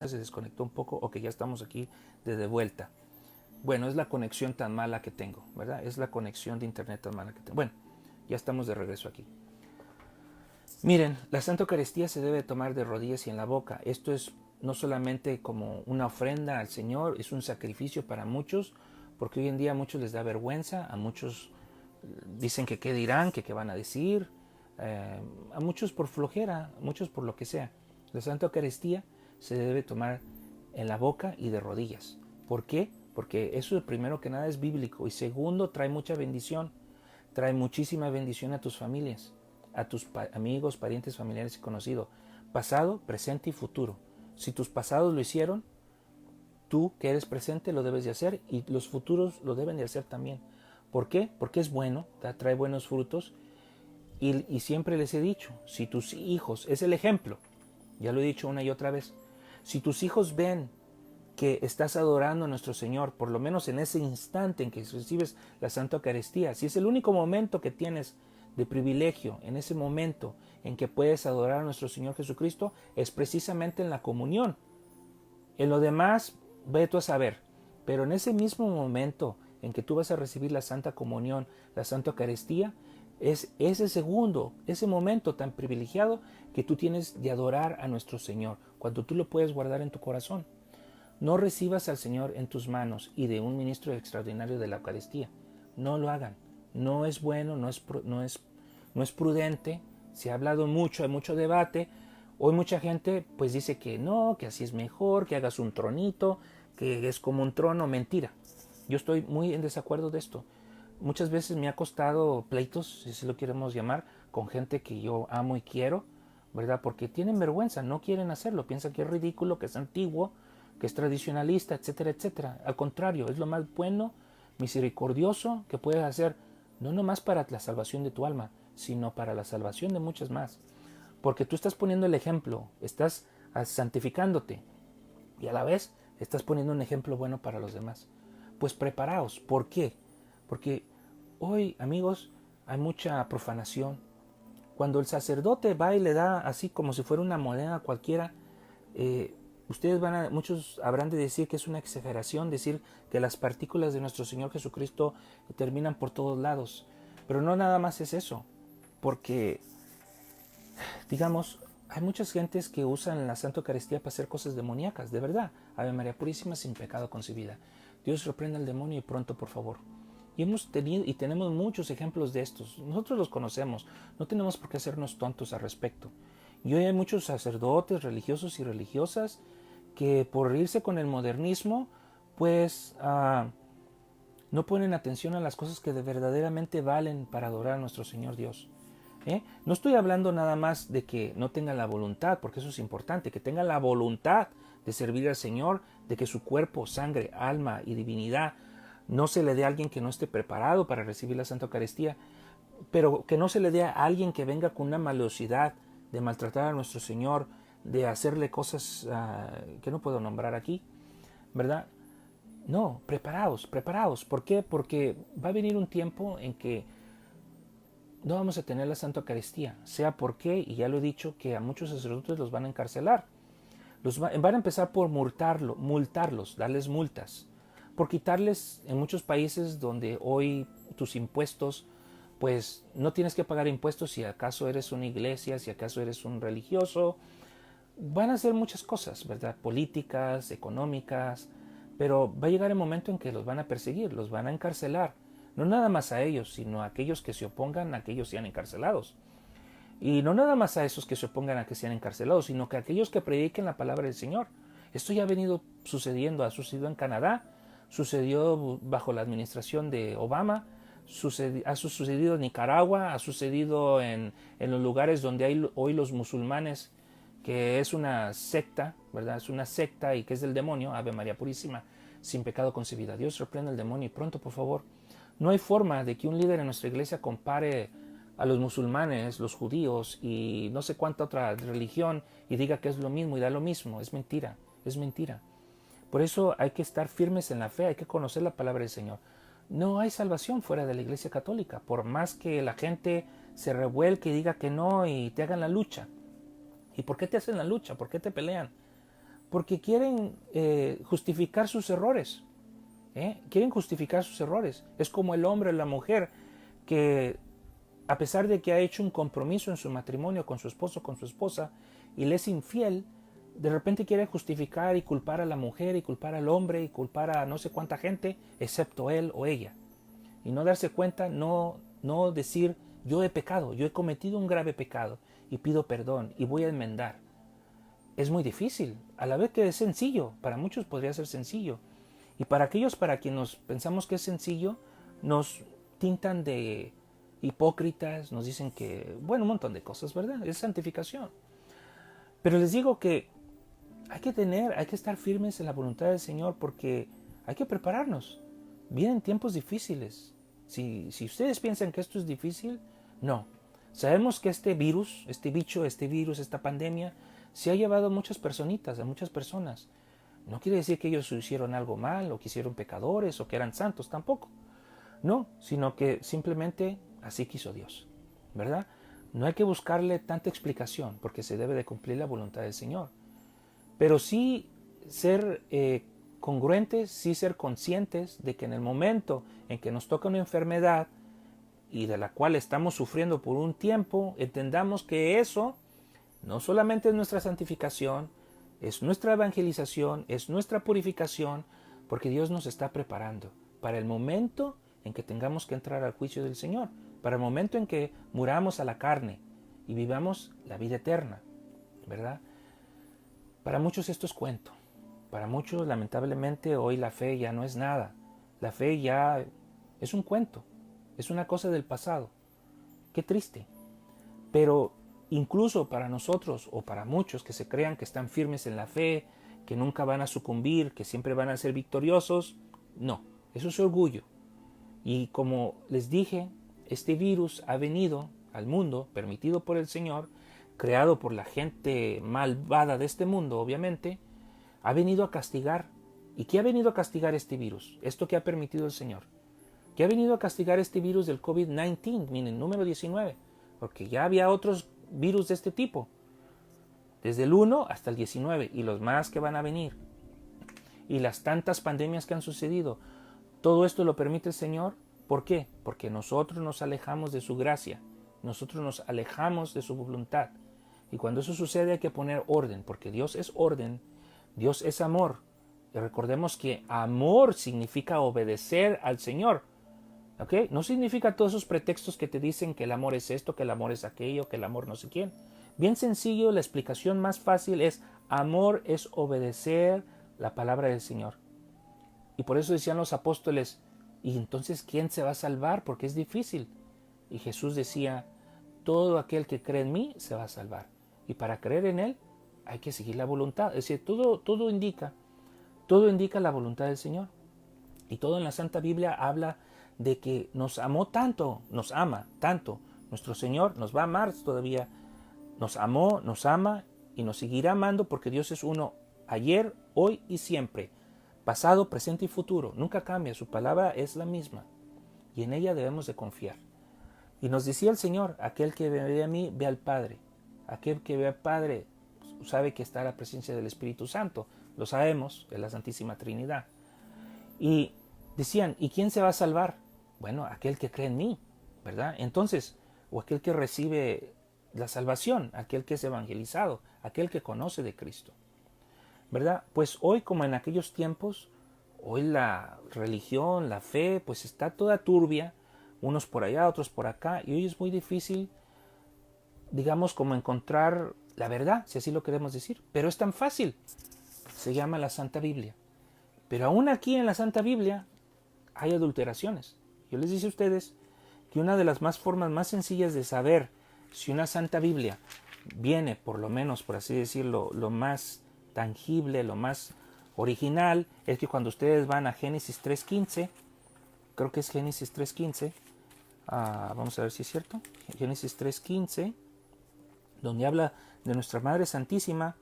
Se desconectó un poco, ok, ya estamos aquí de vuelta. Bueno, es la conexión tan mala que tengo, ¿verdad? Es la conexión de internet tan mala que tengo. Bueno, ya estamos de regreso aquí. Miren, la Santa Eucaristía se debe tomar de rodillas y en la boca. Esto es no solamente como una ofrenda al Señor, es un sacrificio para muchos, porque hoy en día a muchos les da vergüenza, a muchos dicen que qué dirán, que qué van a decir, a muchos por flojera, a muchos por lo que sea. La Santa Eucaristía se debe tomar en la boca y de rodillas. ¿Por qué? Porque eso primero que nada es bíblico y segundo trae mucha bendición, trae muchísima bendición a tus familias, a tus amigos, parientes, familiares y conocidos, pasado, presente y futuro. Si tus pasados lo hicieron, tú que eres presente lo debes de hacer y los futuros lo deben de hacer también. ¿Por qué? Porque es bueno, trae buenos frutos y siempre les he dicho, si tus hijos, es el ejemplo, ya lo he dicho una y otra vez, si tus hijos ven que estás adorando a nuestro Señor, por lo menos en ese instante en que recibes la Santa Eucaristía, si es el único momento que tienes de privilegio, en ese momento en que puedes adorar a nuestro Señor Jesucristo, es precisamente en la comunión. En lo demás, ve tú a saber, pero en ese mismo momento en que tú vas a recibir la Santa Comunión, la Santa Eucaristía, es ese momento tan privilegiado que tú tienes de adorar a nuestro Señor, cuando tú lo puedes guardar en tu corazón. No recibas al Señor en tus manos y de un ministro extraordinario de la Eucaristía. No lo hagan. No es bueno, no es prudente. Se ha hablado mucho, hay mucho debate. Hoy mucha gente pues dice que no, que así es mejor, que hagas un tronito, que es como un trono. Mentira. Yo estoy muy en desacuerdo de esto. Muchas veces me ha costado pleitos, si lo queremos llamar, con gente que yo amo y quiero, ¿verdad? Porque tienen vergüenza, no quieren hacerlo, piensan que es ridículo, que es antiguo, que es tradicionalista, etcétera, etcétera. Al contrario, es lo más bueno, misericordioso que puedes hacer, no nomás para la salvación de tu alma, sino para la salvación de muchas más. Porque tú estás poniendo el ejemplo, estás santificándote y a la vez estás poniendo un ejemplo bueno para los demás. Pues preparaos. ¿Por qué? Porque hoy, amigos, hay mucha profanación. Cuando el sacerdote va y le da así como si fuera una moneda cualquiera, muchos habrán de decir que es una exageración decir que las partículas de nuestro Señor Jesucristo terminan por todos lados. Pero no nada más es eso, porque, digamos, hay muchas gentes que usan la Santa Eucaristía para hacer cosas demoníacas, de verdad. Ave María Purísima, sin pecado concebida. Dios reprenda al demonio y pronto, por favor. Y hemos tenido y tenemos muchos ejemplos de estos. Nosotros los conocemos, no tenemos por qué hacernos tontos al respecto. Y hoy hay muchos sacerdotes, religiosos y religiosas que por irse con el modernismo, pues no ponen atención a las cosas que verdaderamente valen para adorar a nuestro Señor Dios. No estoy hablando nada más de que no tengan la voluntad, porque eso es importante, que tengan la voluntad de servir al Señor, de que su cuerpo, sangre, alma y divinidad no se le dé a alguien que no esté preparado para recibir la Santa Eucaristía, pero que no se le dé a alguien que venga con una malosidad de maltratar a nuestro Señor, de hacerle cosas que no puedo nombrar aquí, ¿verdad? No, preparaos, preparaos. ¿Por qué? Porque va a venir un tiempo en que no vamos a tener la Santa Eucaristía, sea porque, y ya lo he dicho, que a muchos sacerdotes los van a encarcelar. Van a empezar por multarlos, darles multas, por quitarles en muchos países donde hoy tus impuestos, pues no tienes que pagar impuestos si acaso eres una iglesia, si acaso eres un religioso. Van a hacer muchas cosas, ¿verdad? Políticas, económicas, pero va a llegar el momento en que los van a perseguir, los van a encarcelar. No nada más a ellos, sino a aquellos que se opongan a que ellos sean encarcelados. Y no nada más a esos que se opongan a que sean encarcelados, sino que a aquellos que prediquen la palabra del Señor. Esto ya ha venido sucediendo, ha sucedido en Canadá, sucedió bajo la administración de Obama, ha sucedido en Nicaragua, ha sucedido en los lugares donde hay hoy los musulmanes, que es una secta, ¿verdad? Es una secta y que es del demonio, Ave María Purísima, sin pecado concebida. Dios reprenda al demonio y pronto, por favor. No hay forma de que un líder en nuestra iglesia compare a los musulmanes, los judíos y no sé cuánta otra religión y diga que es lo mismo y da lo mismo. Es mentira, es mentira. Por eso hay que estar firmes en la fe, hay que conocer la palabra del Señor. No hay salvación fuera de la iglesia católica, por más que la gente se revuelque y diga que no y te hagan la lucha. ¿Y por qué te hacen la lucha? ¿Por qué te pelean? Porque quieren justificar sus errores. Quieren justificar sus errores. Es como el hombre o la mujer que, a pesar de que ha hecho un compromiso en su matrimonio con su esposo o con su esposa y le es infiel, de repente quiere justificar y culpar a la mujer y culpar al hombre y culpar a no sé cuánta gente, excepto él o ella. Y no darse cuenta, no decir, yo he pecado, yo he cometido un grave pecado y pido perdón y voy a enmendar. Es muy difícil, a la vez que es sencillo, para muchos podría ser sencillo. Y para aquellos para quienes pensamos que es sencillo, nos tintan de hipócritas, nos dicen que, bueno, un montón de cosas, ¿verdad? Es santificación. Pero les digo que hay que estar firmes en la voluntad del Señor porque hay que prepararnos. Vienen tiempos difíciles. Si ustedes piensan que esto es difícil, no. Sabemos que este virus, esta pandemia, se ha llevado a muchas personitas, a muchas personas. No quiere decir que ellos hicieron algo mal, o que hicieron pecadores, o que eran santos, tampoco. No, sino que simplemente así quiso Dios, ¿verdad? No hay que buscarle tanta explicación, porque se debe de cumplir la voluntad del Señor. Pero sí ser congruentes, sí ser conscientes de que en el momento en que nos toca una enfermedad y de la cual estamos sufriendo por un tiempo, entendamos que eso no solamente es nuestra santificación, es nuestra evangelización, es nuestra purificación, porque Dios nos está preparando para el momento en que tengamos que entrar al juicio del Señor, para el momento en que muramos a la carne y vivamos la vida eterna, ¿verdad? Para muchos esto es cuento. Para muchos, lamentablemente, hoy la fe ya no es nada. La fe ya es un cuento, es una cosa del pasado. Qué triste. Pero incluso para nosotros o para muchos que se crean que están firmes en la fe, que nunca van a sucumbir, que siempre van a ser victoriosos, no, eso es orgullo. Y como les dije, este virus ha venido al mundo, permitido por el Señor, creado por la gente malvada de este mundo, obviamente, ha venido a castigar. ¿Y qué ha venido a castigar este virus? Esto que ha permitido el Señor. ¿Qué ha venido a castigar este virus del COVID-19? Miren, número 19. Porque ya había otros virus de este tipo. Desde el 1 hasta el 19. Y los más que van a venir. Y las tantas pandemias que han sucedido. Todo esto lo permite el Señor. ¿Por qué? Porque nosotros nos alejamos de su gracia. Nosotros nos alejamos de su voluntad. Y cuando eso sucede hay que poner orden. Porque Dios es orden. Dios es amor. Y recordemos que amor significa obedecer al Señor. ¿Okay? No significa todos esos pretextos que te dicen que el amor es esto, que el amor es aquello, que el amor no sé quién. Bien sencillo, la explicación más fácil es amor es obedecer la palabra del Señor. Y por eso decían los apóstoles, ¿y entonces quién se va a salvar? Porque es difícil. Y Jesús decía, todo aquel que cree en mí se va a salvar. Y para creer en Él hay que seguir la voluntad. Es decir, todo indica la voluntad del Señor. Y todo en la Santa Biblia habla de que nos amó tanto, nos ama tanto. Nuestro Señor nos va a amar todavía. Nos amó, nos ama y nos seguirá amando porque Dios es uno ayer, hoy y siempre, pasado, presente y futuro. Nunca cambia, su palabra es la misma y en ella debemos de confiar. Y nos decía el Señor, aquel que ve a mí, ve al Padre. Aquel que ve al Padre sabe que está la presencia del Espíritu Santo. Lo sabemos, es la Santísima Trinidad. Y decían, ¿y quién se va a salvar? Bueno, aquel que cree en mí, ¿verdad? Entonces, o aquel que recibe la salvación, aquel que es evangelizado, aquel que conoce de Cristo, ¿verdad? Pues hoy, como en aquellos tiempos, hoy la religión, la fe, pues está toda turbia, unos por allá, otros por acá, y hoy es muy difícil, digamos, como encontrar la verdad, si así lo queremos decir, pero es tan fácil, se llama la Santa Biblia. Pero aún aquí en la Santa Biblia hay adulteraciones. Yo les dije a ustedes que una de las formas más sencillas de saber si una Santa Biblia viene, por lo menos, por así decirlo, lo más tangible, lo más original, es que cuando ustedes van a Génesis 3.15, creo que es Génesis 3.15, vamos a ver si es cierto, Génesis 3.15, donde habla de nuestra Madre Santísima,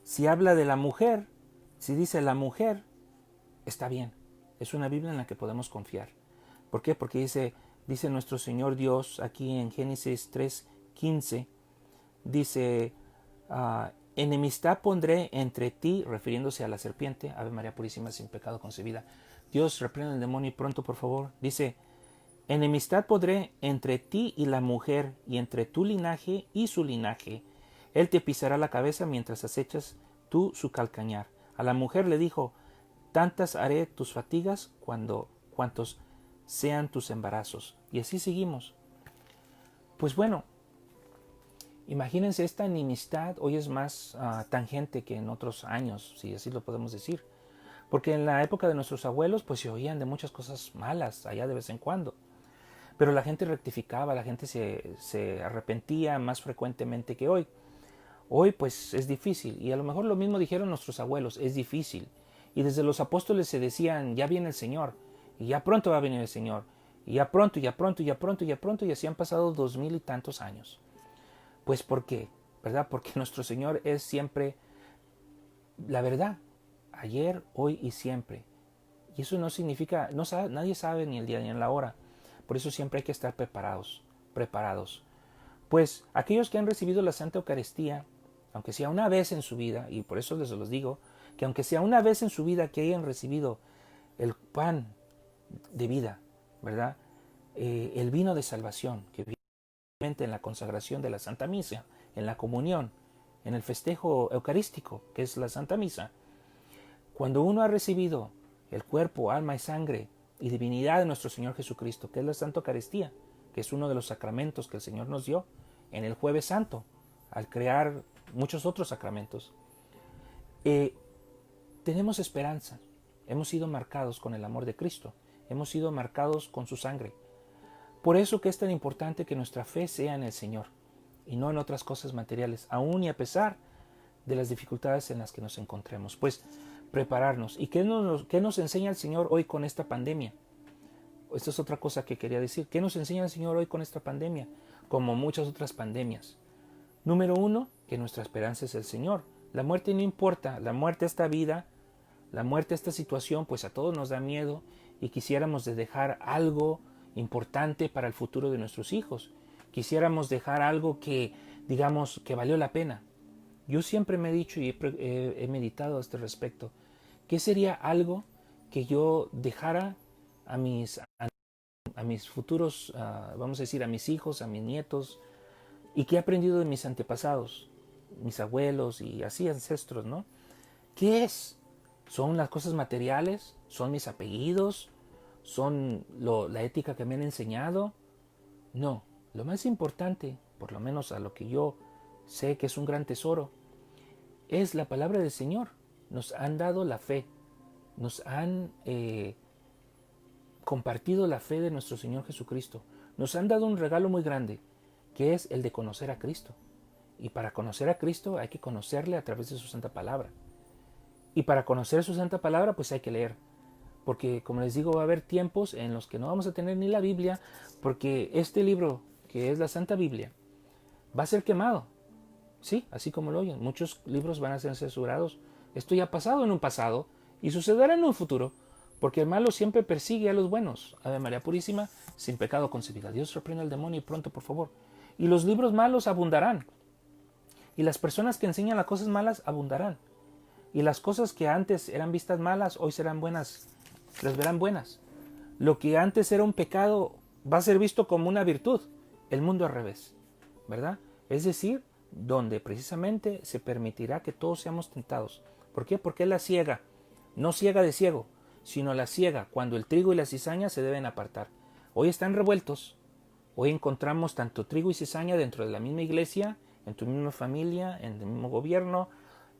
si habla de la mujer, si dice la mujer, está bien, es una Biblia en la que podemos confiar. ¿Por qué? Porque dice nuestro Señor Dios aquí en Génesis 3.15, dice, enemistad pondré entre ti, refiriéndose a la serpiente, Ave María Purísima, sin pecado concebida. Dios, reprenda al demonio y pronto, por favor. Dice, enemistad pondré entre ti y la mujer, y entre tu linaje y su linaje. Él te pisará la cabeza mientras acechas tú su calcañar. A la mujer le dijo, tantas haré tus fatigas cuantos sean tus embarazos. Y así seguimos. Pues bueno, imagínense, esta enemistad hoy es más tangente que en otros años, si así lo podemos decir. Porque en la época de nuestros abuelos, pues se oían de muchas cosas malas allá de vez en cuando. Pero la gente rectificaba, la gente se arrepentía más frecuentemente que hoy. Hoy pues es difícil, y a lo mejor lo mismo dijeron nuestros abuelos, es difícil. Y desde los apóstoles se decían, ya viene el Señor, y ya pronto va a venir el Señor, y ya pronto, ya pronto, ya pronto, ya pronto, y así han pasado 2000 y tantos años. Pues ¿por qué? ¿Verdad? Porque nuestro Señor es siempre la verdad, ayer, hoy y siempre. Y eso no significa, nadie sabe ni el día ni la hora. Por eso siempre hay que estar preparados. Pues aquellos que han recibido la Santa Eucaristía, aunque sea una vez en su vida, y por eso les los digo, que aunque sea una vez en su vida que hayan recibido el pan de vida, ¿verdad? El vino de salvación, que viene en la consagración de la Santa Misa, en la comunión, en el festejo eucarístico, que es la Santa Misa. Cuando uno ha recibido el cuerpo, alma y sangre y divinidad de nuestro Señor Jesucristo, que es la Santa Eucaristía, que es uno de los sacramentos que el Señor nos dio en el Jueves Santo, al crear muchos otros sacramentos, tenemos esperanza. Hemos sido marcados con el amor de Cristo, hemos sido marcados con su sangre. Por eso que es tan importante que nuestra fe sea en el Señor y no en otras cosas materiales, aún y a pesar de las dificultades en las que nos encontremos. Pues prepararnos. ¿Y qué nos enseña el Señor hoy con esta pandemia? Esta es otra cosa que quería decir. ¿Qué nos enseña el Señor hoy con esta pandemia? Como muchas otras pandemias. Número 1, que nuestra esperanza es el Señor. La muerte no importa. La muerte, esta vida, la muerte, esta situación, pues a todos nos da miedo y quisiéramos dejar algo importante para el futuro de nuestros hijos. Quisiéramos dejar algo que, digamos, que valió la pena. Yo siempre me he dicho y he meditado a este respecto. ¿Qué sería algo que yo dejara a mis futuros, vamos a decir, a mis hijos, a mis nietos, y que he aprendido de mis antepasados, mis abuelos y así ancestros, ¿no? ¿Qué es? ¿Son las cosas materiales? ¿Son mis apellidos? ¿Son la ética que me han enseñado? No, lo más importante, por lo menos a lo que yo sé que es un gran tesoro, es la palabra del Señor. Nos han dado la fe, nos han compartido la fe de nuestro Señor Jesucristo. Nos han dado un regalo muy grande, que es el de conocer a Cristo. Y para conocer a Cristo hay que conocerle a través de su santa palabra. Y para conocer su santa palabra pues hay que leer. Porque como les digo, va a haber tiempos en los que no vamos a tener ni la Biblia, porque este libro, que es la Santa Biblia, va a ser quemado. Sí, así como lo oyen, muchos libros van a ser censurados. Esto ya ha pasado en un pasado y sucederá en un futuro, porque el malo siempre persigue a los buenos. Ave María Purísima, sin pecado concebida. Dios reprenda al demonio y pronto, por favor. Y los libros malos abundarán. Y las personas que enseñan las cosas malas abundarán. Y las cosas que antes eran vistas malas, hoy serán buenas, las verán buenas. Lo que antes era un pecado va a ser visto como una virtud. El mundo al revés, ¿verdad? Es decir, donde precisamente se permitirá que todos seamos tentados. ¿Por qué? Porque es la ciega, no ciega de ciego, sino la ciega cuando el trigo y la cizaña se deben apartar. Hoy están revueltos. Hoy encontramos tanto trigo y cizaña dentro de la misma iglesia, en tu misma familia, en el mismo gobierno,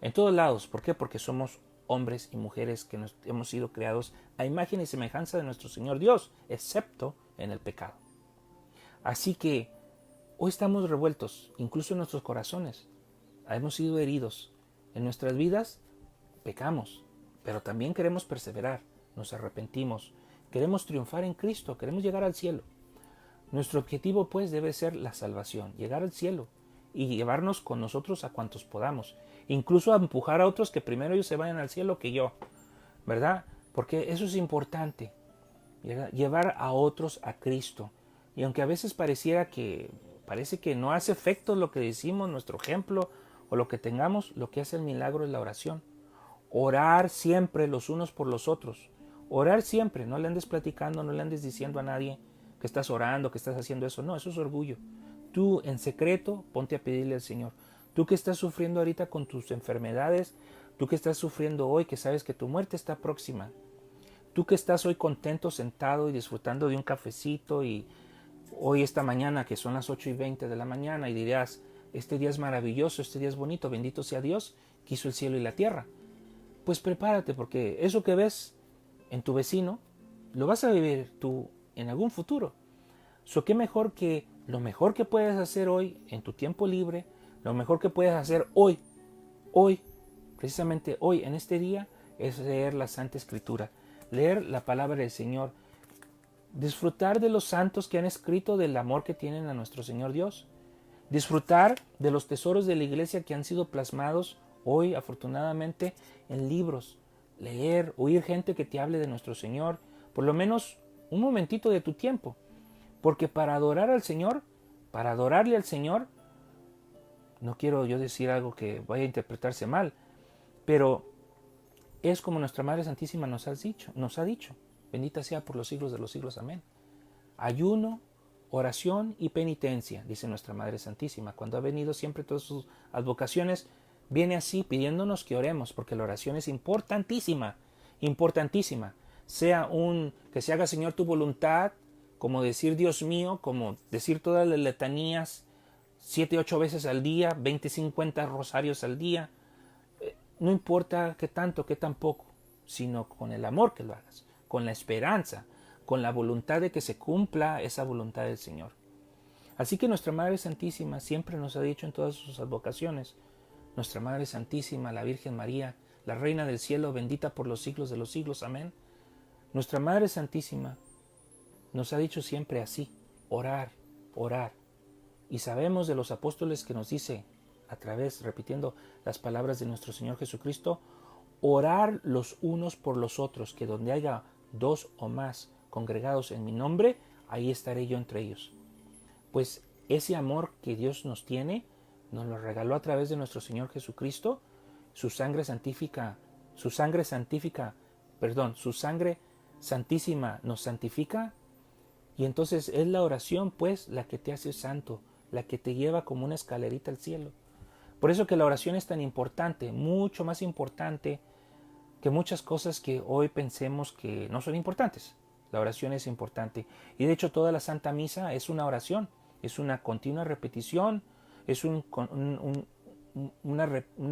en todos lados. ¿Por qué? Porque somos hombres y mujeres que hemos sido creados a imagen y semejanza de nuestro Señor Dios, excepto en el pecado. Así que hoy estamos revueltos, incluso en nuestros corazones. Hemos sido heridos. En nuestras vidas pecamos, pero también queremos perseverar, nos arrepentimos, queremos triunfar en Cristo, queremos llegar al cielo. Nuestro objetivo pues debe ser la salvación, llegar al cielo y llevarnos con nosotros a cuantos podamos, incluso a empujar a otros que primero ellos se vayan al cielo que yo, ¿verdad? Porque eso es importante, llevar a otros a Cristo. Y aunque a veces parece que no hace efecto lo que decimos, nuestro ejemplo o lo que tengamos, lo que hace el milagro es la oración. Orar siempre los unos por los otros. Orar siempre, no le andes platicando, no le andes diciendo a nadie que estás orando, que estás haciendo eso. No, eso es orgullo. Tú en secreto ponte a pedirle al Señor. Tú que estás sufriendo ahorita con tus enfermedades, tú que estás sufriendo hoy, que sabes que tu muerte está próxima. Tú que estás hoy contento, sentado y disfrutando de un cafecito y hoy esta mañana que son las 8:20 de la mañana y dirás, este día es maravilloso, este día es bonito, bendito sea Dios que hizo el cielo y la tierra. Pues prepárate porque eso que ves en tu vecino lo vas a vivir tú en algún futuro. ¿Qué mejor que lo mejor que puedes hacer hoy en tu tiempo libre, lo mejor que puedes hacer hoy, precisamente hoy, en este día, es leer la Santa Escritura, leer la palabra del Señor, disfrutar de los santos que han escrito del amor que tienen a nuestro Señor Dios, disfrutar de los tesoros de la iglesia que han sido plasmados hoy, afortunadamente, en libros, leer, oír gente que te hable de nuestro Señor, por lo menos un momentito de tu tiempo, porque para adorar al Señor, para adorarle al Señor, no quiero yo decir algo que vaya a interpretarse mal, pero es como nuestra Madre Santísima nos ha dicho, bendita sea por los siglos de los siglos, amén. Ayuno, oración y penitencia, dice nuestra Madre Santísima. Cuando ha venido siempre todas sus advocaciones, viene así pidiéndonos que oremos, porque la oración es importantísima, importantísima. Que se haga, Señor, tu voluntad, como decir Dios mío, como decir todas las letanías 7, 8 veces al día, 20, 50 rosarios al día. No importa qué tanto, qué tan poco, sino con el amor que lo hagas, con la esperanza, con la voluntad de que se cumpla esa voluntad del Señor. Así que nuestra Madre Santísima siempre nos ha dicho en todas sus advocaciones, nuestra Madre Santísima, la Virgen María, la Reina del Cielo, bendita por los siglos de los siglos, amén. Nuestra Madre Santísima nos ha dicho siempre así, orar, orar. Y sabemos de los apóstoles que nos dice, a través, repitiendo las palabras de nuestro Señor Jesucristo, orar los unos por los otros, que donde haya 2 o más congregados en mi nombre, ahí estaré yo entre ellos. Pues ese amor que Dios nos tiene, nos lo regaló a través de nuestro Señor Jesucristo, su sangre santísima nos santifica, y entonces es la oración pues la que te hace santo, la que te lleva como una escalerita al cielo. Por eso que la oración es tan importante, mucho más importante que muchas cosas que hoy pensemos que no son importantes. La oración es importante. Y de hecho toda la Santa Misa es una oración, es una continua repetición, es un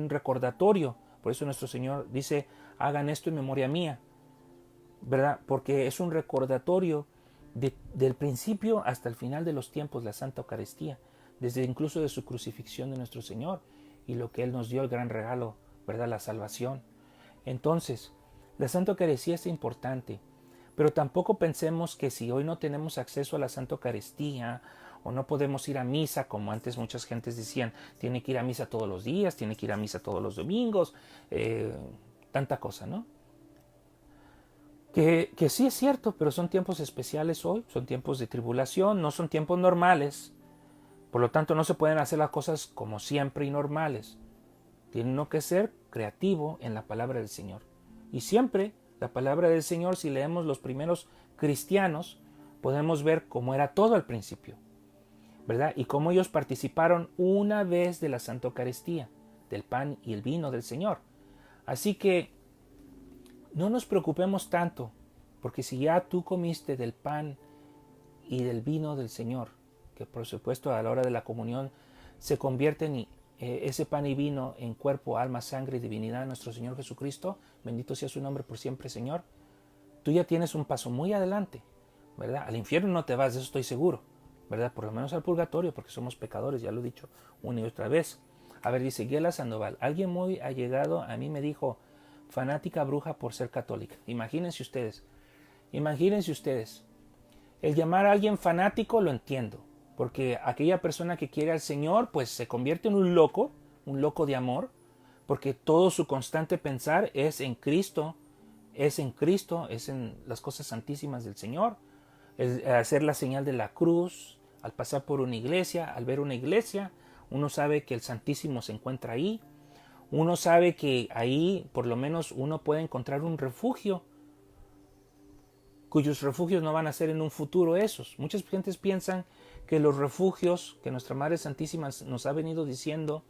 recordatorio. Por eso nuestro Señor dice, hagan esto en memoria mía, ¿verdad? Porque es un recordatorio del principio hasta el final de los tiempos, la Santa Eucaristía, desde incluso de su crucifixión de nuestro Señor y lo que Él nos dio, el gran regalo, ¿verdad? La salvación. Entonces, la Santa Eucaristía es importante, pero tampoco pensemos que si hoy no tenemos acceso a la Santa Eucaristía o no podemos ir a misa como antes muchas gentes decían, tiene que ir a misa todos los días, tiene que ir a misa todos los domingos, tanta cosa, ¿no? Que sí es cierto, pero son tiempos especiales hoy, son tiempos de tribulación, no son tiempos normales, por lo tanto no se pueden hacer las cosas como siempre y normales. Tiene uno que ser creativo en la palabra del Señor. Y siempre la palabra del Señor, si leemos los primeros cristianos, podemos ver cómo era todo al principio, ¿verdad? Y cómo ellos participaron una vez de la Santa Eucaristía, del pan y el vino del Señor. Así que no nos preocupemos tanto, porque si ya tú comiste del pan y del vino del Señor, que por supuesto a la hora de la comunión se convierten ese pan y vino en cuerpo, alma, sangre y divinidad de nuestro Señor Jesucristo, bendito sea su nombre por siempre, Señor, tú ya tienes un paso muy adelante, ¿verdad? Al infierno no te vas, de eso estoy seguro, ¿verdad? Por lo menos al purgatorio, porque somos pecadores, ya lo he dicho una y otra vez. A ver, dice Guela Sandoval, alguien muy allegado a mí me dijo, fanática bruja por ser católica. Imagínense ustedes. El llamar a alguien fanático lo entiendo, porque aquella persona que quiere al Señor, pues se convierte en un loco de amor, porque todo su constante pensar es en Cristo, es en las cosas santísimas del Señor, el hacer la señal de la cruz, al pasar por una iglesia, al ver una iglesia, uno sabe que el Santísimo se encuentra ahí, uno sabe que ahí por lo menos uno puede encontrar un refugio, cuyos refugios no van a ser en un futuro esos. Muchas gentes piensan que los refugios que nuestra Madre Santísima nos ha venido diciendo,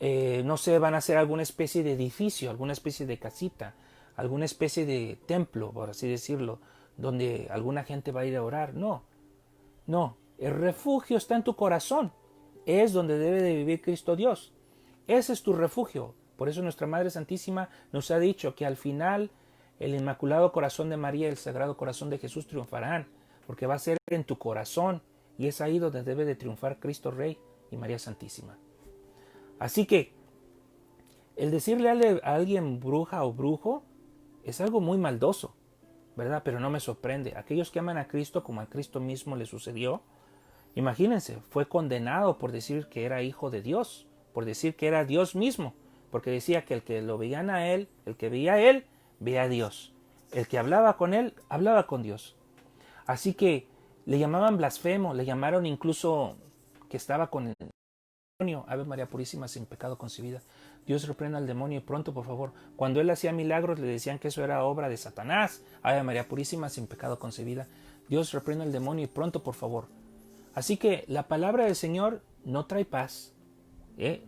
no sé, van a ser alguna especie de edificio, alguna especie de casita, alguna especie de templo, por así decirlo, donde alguna gente va a ir a orar. No, no, el refugio está en tu corazón, es donde debe de vivir Cristo Dios. Ese es tu refugio. Por eso nuestra Madre Santísima nos ha dicho que al final el Inmaculado Corazón de María y el Sagrado Corazón de Jesús triunfarán, porque va a ser en tu corazón y es ahí donde debe de triunfar Cristo Rey y María Santísima. Así que el decirle a alguien bruja o brujo es algo muy maldoso, ¿verdad? Pero no me sorprende. Aquellos que aman a Cristo como a Cristo mismo le sucedió, imagínense, fue condenado por decir que era hijo de Dios, por decir que era Dios mismo, porque decía que el que lo veían a él, el que veía a él, veía a Dios. El que hablaba con él, hablaba con Dios. Así que le llamaban blasfemo, le llamaron incluso que estaba con el demonio. Ave María Purísima, sin pecado concebida. Dios reprenda al demonio y pronto, por favor. Cuando él hacía milagros le decían que eso era obra de Satanás. Ave María Purísima, sin pecado concebida. Dios reprenda al demonio y pronto, por favor. Así que la palabra del Señor no trae paz,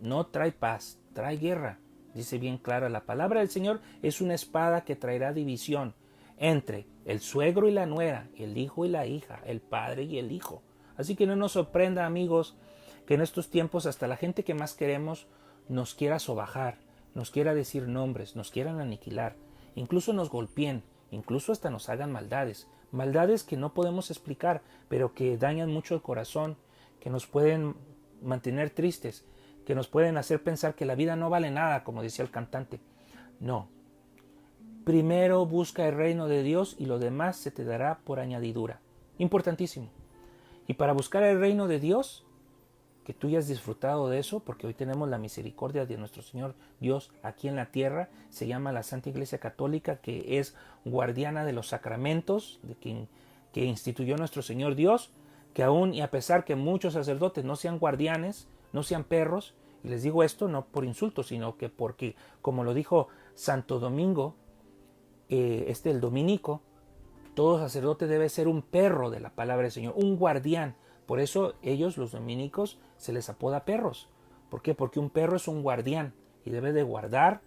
no trae paz, trae guerra. Dice bien clara, la palabra del Señor es una espada que traerá división entre el suegro y la nuera, el hijo y la hija, el padre y el hijo. Así que no nos sorprenda, amigos, que en estos tiempos hasta la gente que más queremos nos quiera sobajar, nos quiera decir nombres, nos quieran aniquilar, incluso nos golpeen, incluso hasta nos hagan maldades, maldades que no podemos explicar, pero que dañan mucho el corazón, que nos pueden mantener tristes, que nos pueden hacer pensar que la vida no vale nada, como decía el cantante. No. Primero busca el reino de Dios y lo demás se te dará por añadidura. Importantísimo. Y para buscar el reino de Dios, que tú ya has disfrutado de eso, porque hoy tenemos la misericordia de nuestro Señor Dios aquí en la tierra, se llama la Santa Iglesia Católica, que es guardiana de los sacramentos, de quien que instituyó nuestro Señor Dios, que aún y a pesar que muchos sacerdotes no sean guardianes, no sean perros, y les digo esto no por insulto, sino que porque, como lo dijo Santo Domingo, el dominico, todo sacerdote debe ser un perro de la palabra del Señor, un guardián. Por eso ellos, los dominicos, se les apoda perros. ¿Por qué? Porque un perro es un guardián y debe de guardar.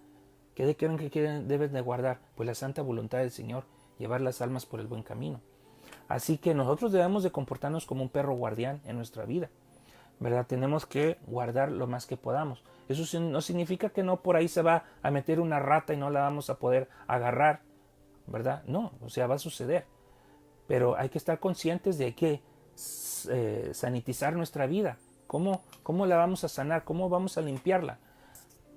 ¿Qué creen que deben de guardar? Pues la santa voluntad del Señor, llevar las almas por el buen camino. Así que nosotros debemos de comportarnos como un perro guardián en nuestra vida, ¿verdad? Tenemos que guardar lo más que podamos. Eso no significa que no por ahí se va a meter una rata y no la vamos a poder agarrar, ¿verdad? No, o sea, va a suceder. Pero hay que estar conscientes de que sanitizar nuestra vida. ¿Cómo la vamos a sanar? ¿Cómo vamos a limpiarla?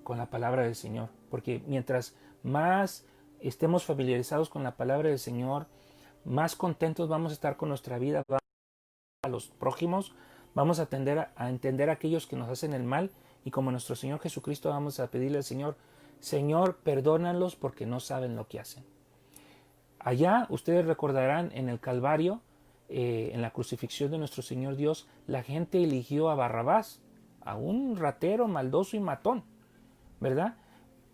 Con la palabra del Señor. Porque mientras más estemos familiarizados con la palabra del Señor, más contentos vamos a estar con nuestra vida, vamos a los prójimos, vamos a entender a aquellos que nos hacen el mal, y como nuestro Señor Jesucristo vamos a pedirle al Señor, Señor, perdónalos porque no saben lo que hacen. Allá ustedes recordarán en el Calvario, en la crucifixión de nuestro Señor Dios, la gente eligió a Barrabás, a un ratero, maldoso y matón, ¿verdad?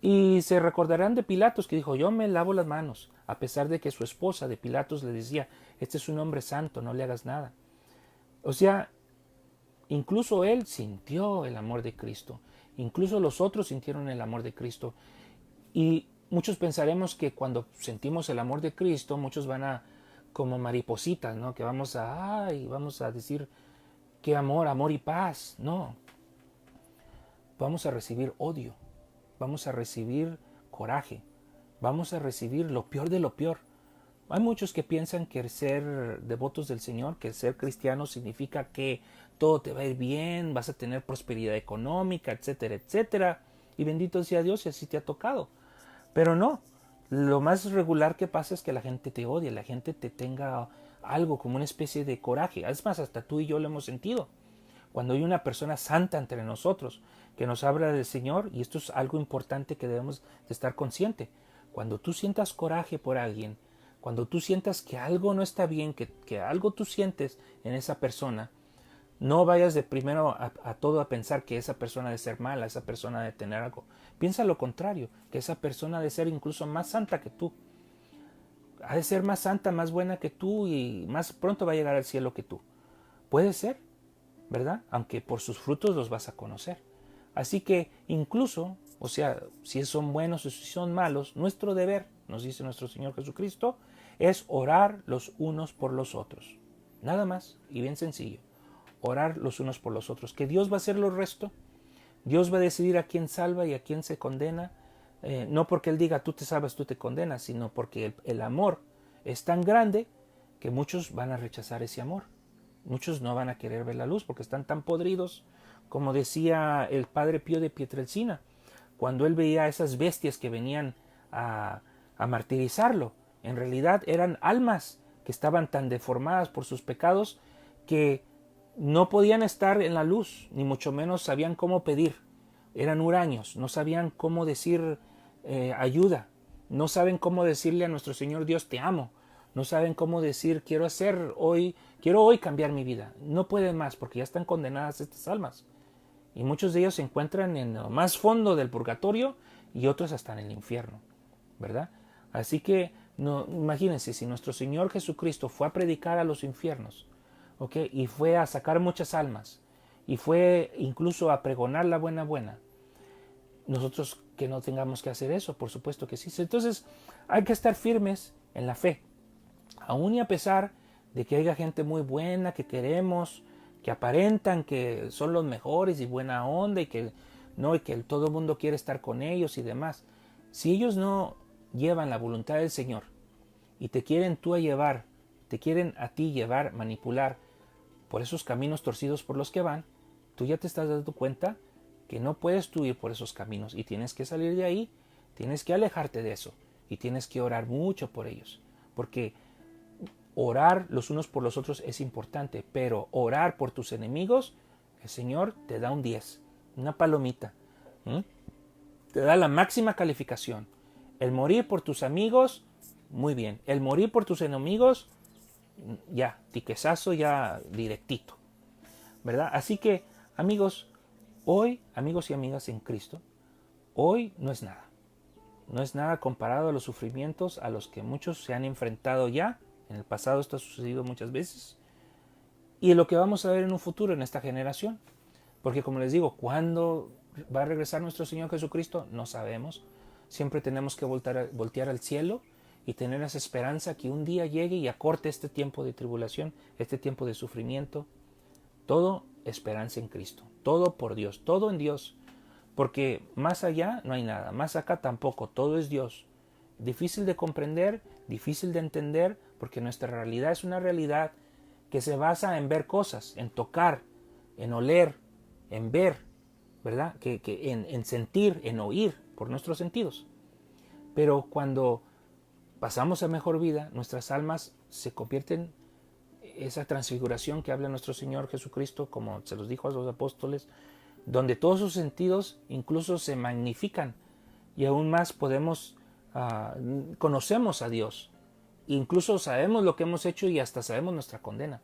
Y se recordarán de Pilatos, que dijo, yo me lavo las manos, a pesar de que su esposa de Pilatos le decía, este es un hombre santo, no le hagas nada. O sea, incluso él sintió el amor de Cristo, incluso los otros sintieron el amor de Cristo. Y muchos pensaremos que cuando sentimos el amor de Cristo, muchos van a, como maripositas, ¿no? Que vamos a decir, qué amor, amor y paz. No, vamos a recibir odio, vamos a recibir coraje, vamos a recibir lo peor de lo peor. Hay muchos que piensan que ser devotos del Señor, que ser cristiano significa que todo te va a ir bien, vas a tener prosperidad económica, etcétera, etcétera. Y bendito sea Dios si así te ha tocado. Pero no, lo más regular que pasa es que la gente te odia, la gente te tenga algo como una especie de coraje. Es más, hasta tú y yo lo hemos sentido. Cuando hay una persona santa entre nosotros que nos habla del Señor, y esto es algo importante que debemos de estar consciente. Cuando tú sientas coraje por alguien, cuando tú sientas que algo no está bien, que algo tú sientes en esa persona, no vayas de primero a todo a pensar que esa persona ha de ser mala, esa persona ha de tener algo. Piensa lo contrario, que esa persona ha de ser incluso más santa que tú. Ha de ser más santa, más buena que tú y más pronto va a llegar al cielo que tú. Puede ser, ¿verdad? Aunque por sus frutos los vas a conocer. Así que incluso, o sea, si son buenos o si son malos, nuestro deber, nos dice nuestro Señor Jesucristo, es orar los unos por los otros. Nada más y bien sencillo. Orar los unos por los otros. Que Dios va a hacer lo resto. Dios va a decidir a quién salva y a quién se condena. No porque Él diga tú te salvas, tú te condenas, sino porque el amor es tan grande que muchos van a rechazar ese amor. Muchos no van a querer ver la luz porque están tan podridos, como decía el padre Pío de Pietrelcina, cuando él veía a esas bestias que venían a martirizarlo. En realidad eran almas que estaban tan deformadas por sus pecados que no podían estar en la luz, ni mucho menos sabían cómo pedir. Eran huraños, no sabían cómo decir ayuda, no saben cómo decirle a nuestro Señor Dios te amo, no saben cómo decir quiero hoy cambiar mi vida. No pueden más porque ya están condenadas estas almas. Y muchos de ellos se encuentran en lo más fondo del purgatorio y otros hasta en el infierno, ¿verdad? Así que no, imagínense, si nuestro Señor Jesucristo fue a predicar a los infiernos, ¿okay? Y fue a sacar muchas almas, y fue incluso a pregonar la buena, nosotros que no tengamos que hacer eso, por supuesto que sí. Entonces hay que estar firmes en la fe, aún y a pesar de que haya gente muy buena que queremos, que aparentan que son los mejores y buena onda y que todo el mundo quiere estar con ellos y demás. Si ellos no llevan la voluntad del Señor y te quieren a ti llevar, manipular por esos caminos torcidos por los que van, tú ya te estás dando cuenta que no puedes tú ir por esos caminos y tienes que salir de ahí, tienes que alejarte de eso y tienes que orar mucho por ellos, porque orar los unos por los otros es importante, pero orar por tus enemigos, el Señor te da un 10, una palomita, te da la máxima calificación. El morir por tus amigos, muy bien. El morir por tus enemigos, ya, tiquezazo, ya directito, ¿verdad? Así que, amigos, hoy, amigos y amigas en Cristo, hoy no es nada. No es nada comparado a los sufrimientos a los que muchos se han enfrentado ya. En el pasado esto ha sucedido muchas veces. Y lo que vamos a ver en un futuro en esta generación. Porque como les digo, ¿cuándo va a regresar nuestro Señor Jesucristo? No sabemos. Siempre tenemos que voltear al cielo y tener esa esperanza que un día llegue y acorte este tiempo de tribulación, este tiempo de sufrimiento. Todo esperanza en Cristo. Todo por Dios. Todo en Dios. Porque más allá no hay nada. Más acá tampoco. Todo es Dios. Difícil de comprender, difícil de entender, porque nuestra realidad es una realidad que se basa en ver cosas, en tocar, en oler, en ver, ¿verdad? En sentir, en oír por nuestros sentidos. Pero cuando pasamos a mejor vida, nuestras almas se convierten esa transfiguración que habla nuestro Señor Jesucristo, como se los dijo a los apóstoles, donde todos sus sentidos incluso se magnifican y aún más conocemos a Dios. Incluso sabemos lo que hemos hecho y hasta sabemos nuestra condena.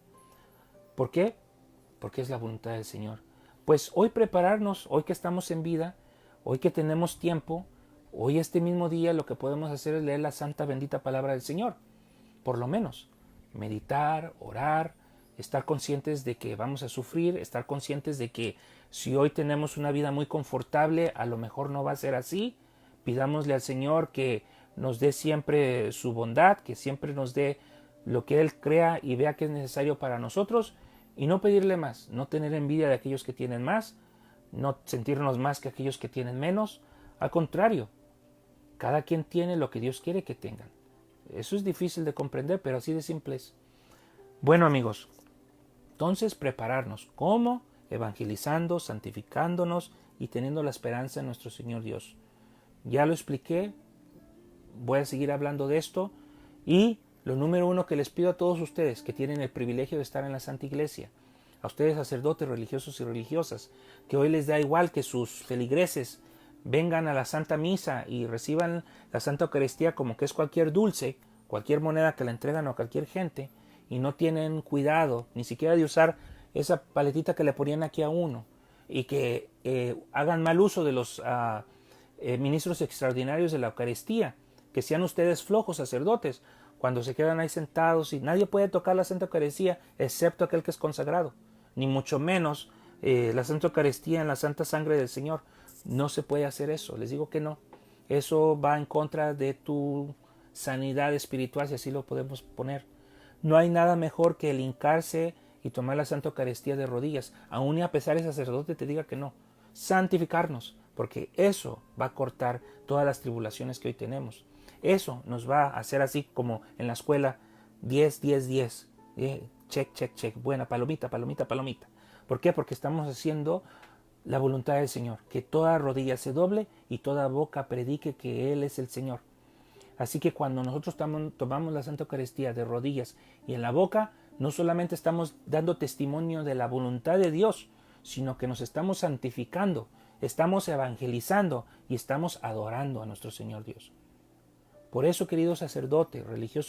¿Por qué? Porque es la voluntad del Señor. Pues hoy prepararnos, hoy que estamos en vida, hoy que tenemos tiempo, hoy este mismo día lo que podemos hacer es leer la santa bendita palabra del Señor. Por lo menos, meditar, orar, estar conscientes de que vamos a sufrir, estar conscientes de que si hoy tenemos una vida muy confortable, a lo mejor no va a ser así. Pidámosle al Señor que nos dé siempre su bondad, que siempre nos dé lo que Él crea y vea que es necesario para nosotros, y no pedirle más, no tener envidia de aquellos que tienen más, no sentirnos más que aquellos que tienen menos. Al contrario, cada quien tiene lo que Dios quiere que tengan. Eso es difícil de comprender, pero así de simple es. Bueno, amigos, entonces prepararnos. ¿Cómo? Evangelizando, santificándonos y teniendo la esperanza en nuestro Señor Dios. Ya lo expliqué, voy a seguir hablando de esto. Y lo número uno que les pido a todos ustedes que tienen el privilegio de estar en la Santa Iglesia, a ustedes sacerdotes, religiosos y religiosas, que hoy les da igual que sus feligreses vengan a la Santa Misa y reciban la Santa Eucaristía como que es cualquier dulce, cualquier moneda que le entregan a cualquier gente, y no tienen cuidado ni siquiera de usar esa paletita que le ponían aquí a uno, y que hagan mal uso de los ministros extraordinarios de la Eucaristía, que sean ustedes flojos sacerdotes cuando se quedan ahí sentados y nadie puede tocar la Santa Eucaristía excepto aquel que es consagrado, ni mucho menos la Santa Eucaristía en la Santa Sangre del Señor. No se puede hacer eso, les digo que no. Eso va en contra de tu sanidad espiritual, si así lo podemos poner. No hay nada mejor que el hincarse y tomar la Santa Eucaristía de rodillas, aun y a pesar el sacerdote te diga que no. Santificarnos, porque eso va a cortar todas las tribulaciones que hoy tenemos. Eso nos va a hacer así como en la escuela, 10, 10, 10. Check, check, check. Buena, palomita, palomita, palomita. ¿Por qué? Porque estamos haciendo la voluntad del Señor. Que toda rodilla se doble y toda boca predique que Él es el Señor. Así que cuando nosotros tomamos la Santa Eucaristía de rodillas y en la boca, no solamente estamos dando testimonio de la voluntad de Dios, sino que nos estamos santificando, estamos evangelizando y estamos adorando a nuestro Señor Dios. Por eso, querido sacerdote, religioso